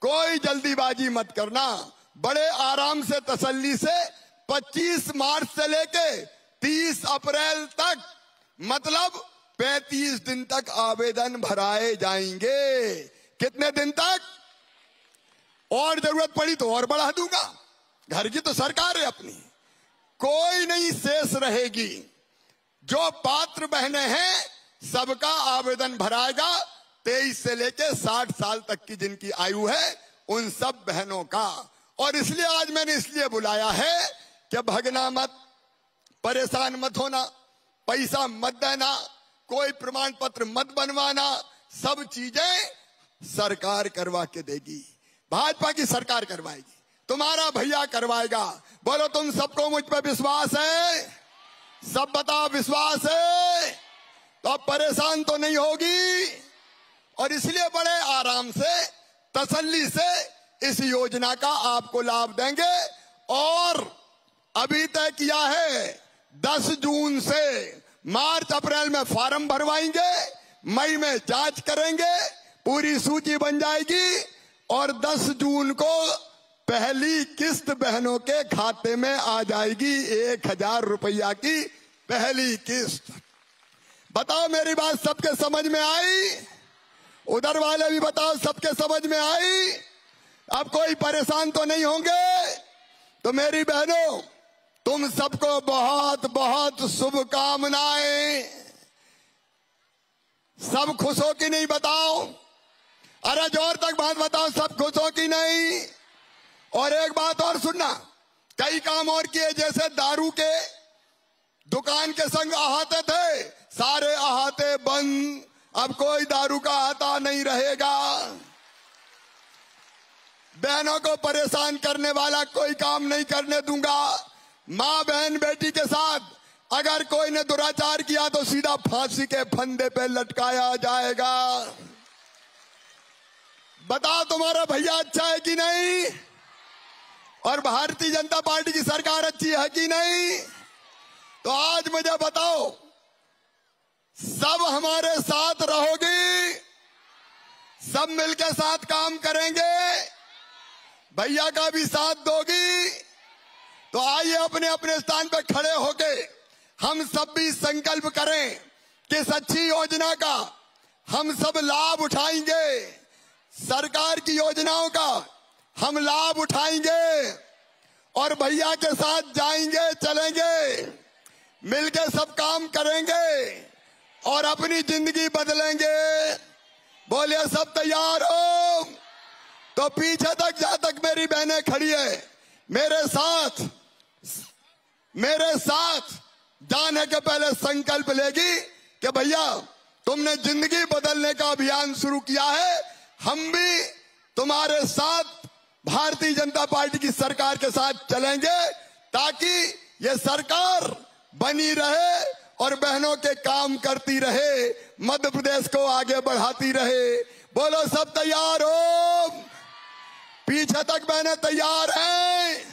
कोई जल्दीबाजी मत करना, बड़े आराम से तसल्ली से 25 मार्च से लेके 30 अप्रैल तक, मतलब 35 दिन तक आवेदन भराए जाएंगे। कितने दिन तक? और जरूरत पड़ी तो और बढ़ा दूंगा, घर की तो सरकार है अपनी, कोई नहीं शेष रहेगी। जो पात्र बहनें हैं सबका आवेदन भराएगा, 23 से लेके 60 साल तक की जिनकी आयु है उन सब बहनों का। और इसलिए आज मैंने इसलिए बुलाया है कि भगना मत, परेशान मत होना, पैसा मत देना, कोई प्रमाण पत्र मत बनवाना, सब चीजें सरकार करवा के देगी, भाजपा की सरकार करवाएगी। तुम्हारा भैया करवाएगा। बोलो तुम सबको मुझ पे विश्वास है? सब बताओ विश्वास है? तो अब परेशान तो नहीं होगी। और इसलिए बड़े आराम से तसल्ली से इस योजना का आपको लाभ देंगे। और अभी तय किया है 10 जून से मार्च अप्रैल में फॉर्म भरवाएंगे, मई में जांच करेंगे, पूरी सूची बन जाएगी और 10 जून को पहली किस्त बहनों के खाते में आ जाएगी। 1000 रुपया की पहली किस्त। बताओ मेरी बात सबके समझ में आई? उधर वाले भी बताओ सबके समझ में आई? अब कोई परेशान तो नहीं होंगे? तो मेरी बहनों, तुम सबको बहुत बहुत शुभकामनाएं। सब खुश हो कि नहीं बताओ? अरे जोर तक बात बताओ, सब खुश हो कि नहीं? और एक बात और सुनना, कई काम और किए, जैसे दारू के दुकान के संग अहाते थे, सारे अहाते बंद, अब कोई दारू का अहाता नहीं रहेगा। बहनों को परेशान करने वाला कोई काम नहीं करने दूंगा। माँ बहन बेटी के साथ अगर कोई ने दुराचार किया तो सीधा फांसी के फंदे पे लटकाया जाएगा। बताओ तुम्हारा भैया अच्छा है कि नहीं? और भारतीय जनता पार्टी की सरकार अच्छी है कि नहीं? तो आज मुझे बताओ, सब हमारे साथ रहोगी? सब मिलकर साथ काम करेंगे? भैया का भी साथ दोगी? तो आइए अपने अपने स्थान पर खड़े होके हम सब भी संकल्प करें कि इस अच्छी योजना का हम सब लाभ उठाएंगे। सरकार की योजनाओं का हम लाभ उठाएंगे और भैया के साथ जाएंगे, चलेंगे, मिलके सब काम करेंगे और अपनी जिंदगी बदलेंगे। बोलिए सब तैयार हो? तो पीछे तक जहां तक मेरी बहनें खड़ी है, मेरे साथ जाने के पहले संकल्प लेगी कि भैया तुमने जिंदगी बदलने का अभियान शुरू किया है, हम भी तुम्हारे साथ भारतीय जनता पार्टी की सरकार के साथ चलेंगे ताकि ये सरकार बनी रहे और बहनों के काम करती रहे, मध्य प्रदेश को आगे बढ़ाती रहे। बोलो सब तैयार हो? पीछे तक बहनें तैयार हैं?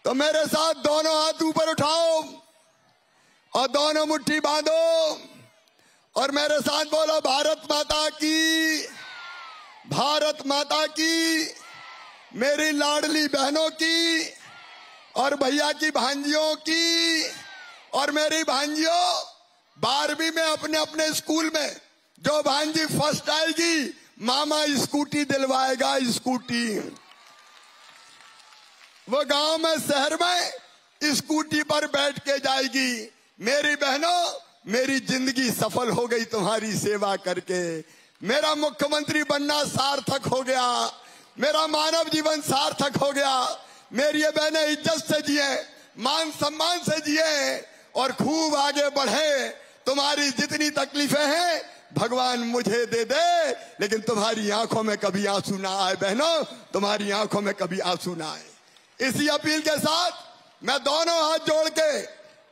तो मेरे साथ दोनों हाथ ऊपर उठाओ और दोनों मुट्ठी बांधो और मेरे साथ बोलो भारत माता की, भारत माता की। मेरी लाडली बहनों की और भैया की भांजियों की। और मेरी भांजियों, 12वीं में अपने अपने स्कूल में जो भांजी फर्स्ट आएगी, मामा स्कूटी दिलवाएगा, स्कूटी। वो गांव में शहर में स्कूटी पर बैठ के जाएगी। मेरी बहनों, मेरी जिंदगी सफल हो गई तुम्हारी सेवा करके। मेरा मुख्यमंत्री बनना सार्थक हो गया, मेरा मानव जीवन सार्थक हो गया। मेरी ये बहनें इज्जत से जिए, मान सम्मान से जिए और खूब आगे बढ़े। तुम्हारी जितनी तकलीफें हैं भगवान मुझे दे दे, लेकिन तुम्हारी आंखों में कभी आंसू ना आए। बहनों, तुम्हारी आंखों में कभी आंसू ना आए। इसी अपील के साथ मैं दोनों हाथ जोड़ के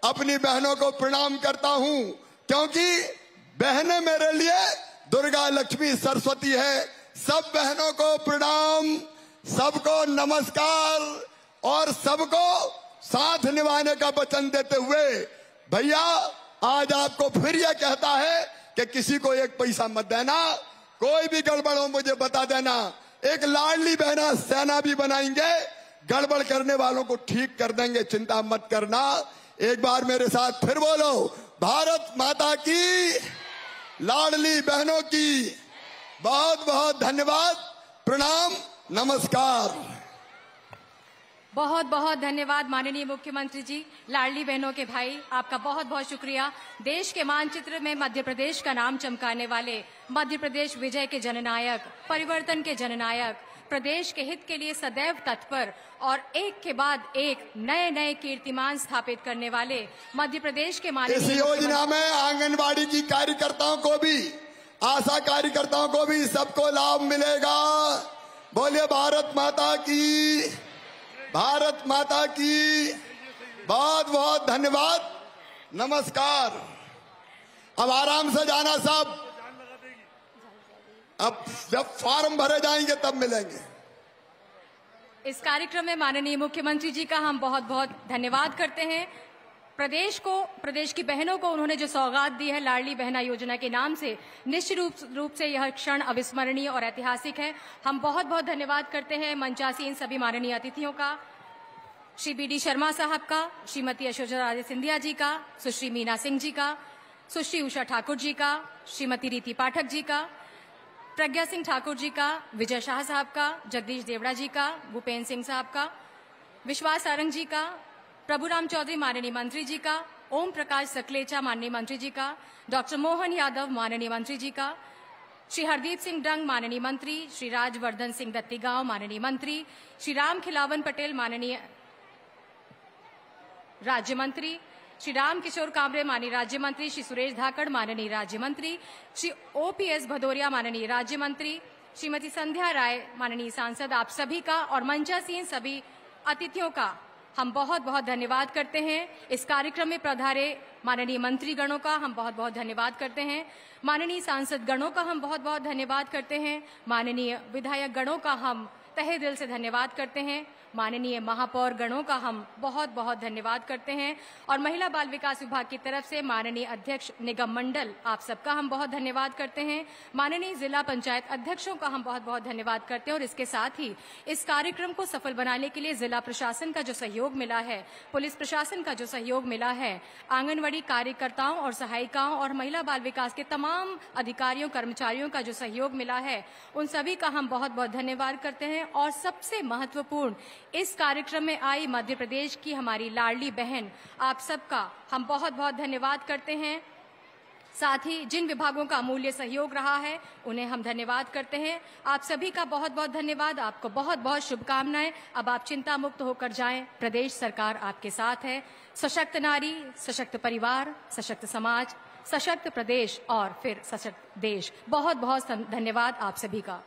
अपनी बहनों को प्रणाम करता हूं, क्योंकि बहनें मेरे लिए दुर्गा लक्ष्मी सरस्वती है। सब बहनों को प्रणाम, सबको नमस्कार और सबको साथ निभाने का वचन देते हुए भैया आज आपको फिर यह कहता है कि किसी को 1 पैसा मत देना, कोई भी गड़बड़ हो मुझे बता देना। एक लाडली बहना सेना भी बनाएंगे, गड़बड़ करने वालों को ठीक कर देंगे, चिंता मत करना। एक बार मेरे साथ फिर बोलो, भारत माता की, लाडली बहनों की बहुत बहुत धन्यवाद, प्रणाम, नमस्कार। बहुत बहुत धन्यवाद माननीय मुख्यमंत्री जी। लाडली बहनों के भाई, आपका बहुत बहुत शुक्रिया। देश के मानचित्र में मध्य प्रदेश का नाम चमकाने वाले, मध्य प्रदेश विजय के जननायक, परिवर्तन के जननायक, प्रदेश के हित के लिए सदैव तत्पर और एक के बाद एक नए नए कीर्तिमान स्थापित करने वाले मध्य प्रदेश के माननीय इस योजना में आंगनबाड़ी की कार्यकर्ताओं को भी, आशा कार्यकर्ताओं को भी सबको लाभ मिलेगा। बोलिए भारत माता की। भारत माता की बहुत बहुत धन्यवाद। नमस्कार। अब आराम से जाना सब। अब जब फॉर्म भरे जाएंगे तब मिलेंगे। इस कार्यक्रम में माननीय मुख्यमंत्री जी का हम बहुत बहुत धन्यवाद करते हैं। प्रदेश की बहनों को उन्होंने जो सौगात दी है लाडली बहना योजना के नाम से, निश्चित रूप से यह क्षण अविस्मरणीय और ऐतिहासिक है। हम बहुत बहुत धन्यवाद करते हैं मंचासीन सभी माननीय अतिथियों का, श्री बी.डी. शर्मा साहब का, श्रीमती यशोधरा राजे सिंधिया जी का, सुश्री मीना सिंह जी का, सुश्री उषा ठाकुर जी का, श्रीमती रीति पाठक जी का, प्रज्ञा सिंह ठाकुर जी का, विजय शाह साहब का, जगदीश देवड़ा जी का, भूपेन्द्र सिंह साहब का, विश्वास सारंग जी का, प्रभुराम चौधरी माननीय मंत्री जी का, ओम प्रकाश सकलेचा माननीय मंत्री जी का, डॉक्टर मोहन यादव माननीय मंत्री जी का, श्री हरदीप सिंह डंग माननीय मंत्री, श्री राजवर्धन सिंह दत्तीगांव माननीय मंत्री, श्री राम खिलावन पटेल माननीय राज्य मंत्री, श्री राम किशोर कामरे माननीय राज्य मंत्री, श्री सुरेश धाकड़ माननीय राज्य मंत्री, श्री OPS भदौरिया माननीय राज्य मंत्री, श्रीमती संध्या राय माननीय सांसद, आप सभी का और मंचासीन सभी अतिथियों का हम बहुत बहुत धन्यवाद करते हैं। इस कार्यक्रम में पधारे माननीय मंत्री गणों का हम बहुत बहुत धन्यवाद करते हैं। माननीय सांसद गणों का हम बहुत बहुत धन्यवाद करते हैं। माननीय विधायक गणों का हम तहे दिल से धन्यवाद करते हैं। माननीय महापौर गणों का हम बहुत बहुत धन्यवाद करते हैं और महिला बाल विकास विभाग की तरफ से माननीय अध्यक्ष निगम मंडल, आप सबका हम बहुत धन्यवाद करते हैं। माननीय जिला पंचायत अध्यक्षों का हम बहुत बहुत धन्यवाद करते हैं और इसके साथ ही इस कार्यक्रम को सफल बनाने के लिए जिला प्रशासन का जो सहयोग मिला है, पुलिस प्रशासन का जो सहयोग मिला है, आंगनवाड़ी कार्यकर्ताओं और सहायिकाओं और महिला बाल विकास के तमाम अधिकारियों कर्मचारियों का जो सहयोग मिला है, उन सभी का हम बहुत बहुत धन्यवाद करते हैं। और सबसे महत्वपूर्ण, इस कार्यक्रम में आई मध्य प्रदेश की हमारी लाडली बहन, आप सबका हम बहुत बहुत धन्यवाद करते हैं। साथ ही जिन विभागों का अमूल्य सहयोग रहा है उन्हें हम धन्यवाद करते हैं। आप सभी का बहुत बहुत धन्यवाद। आपको बहुत बहुत शुभकामनाएं। अब आप चिंता मुक्त होकर जाएं। प्रदेश सरकार आपके साथ है। सशक्त नारी, सशक्त परिवार, सशक्त समाज, सशक्त प्रदेश और फिर सशक्त देश। बहुत बहुत धन्यवाद आप सभी का।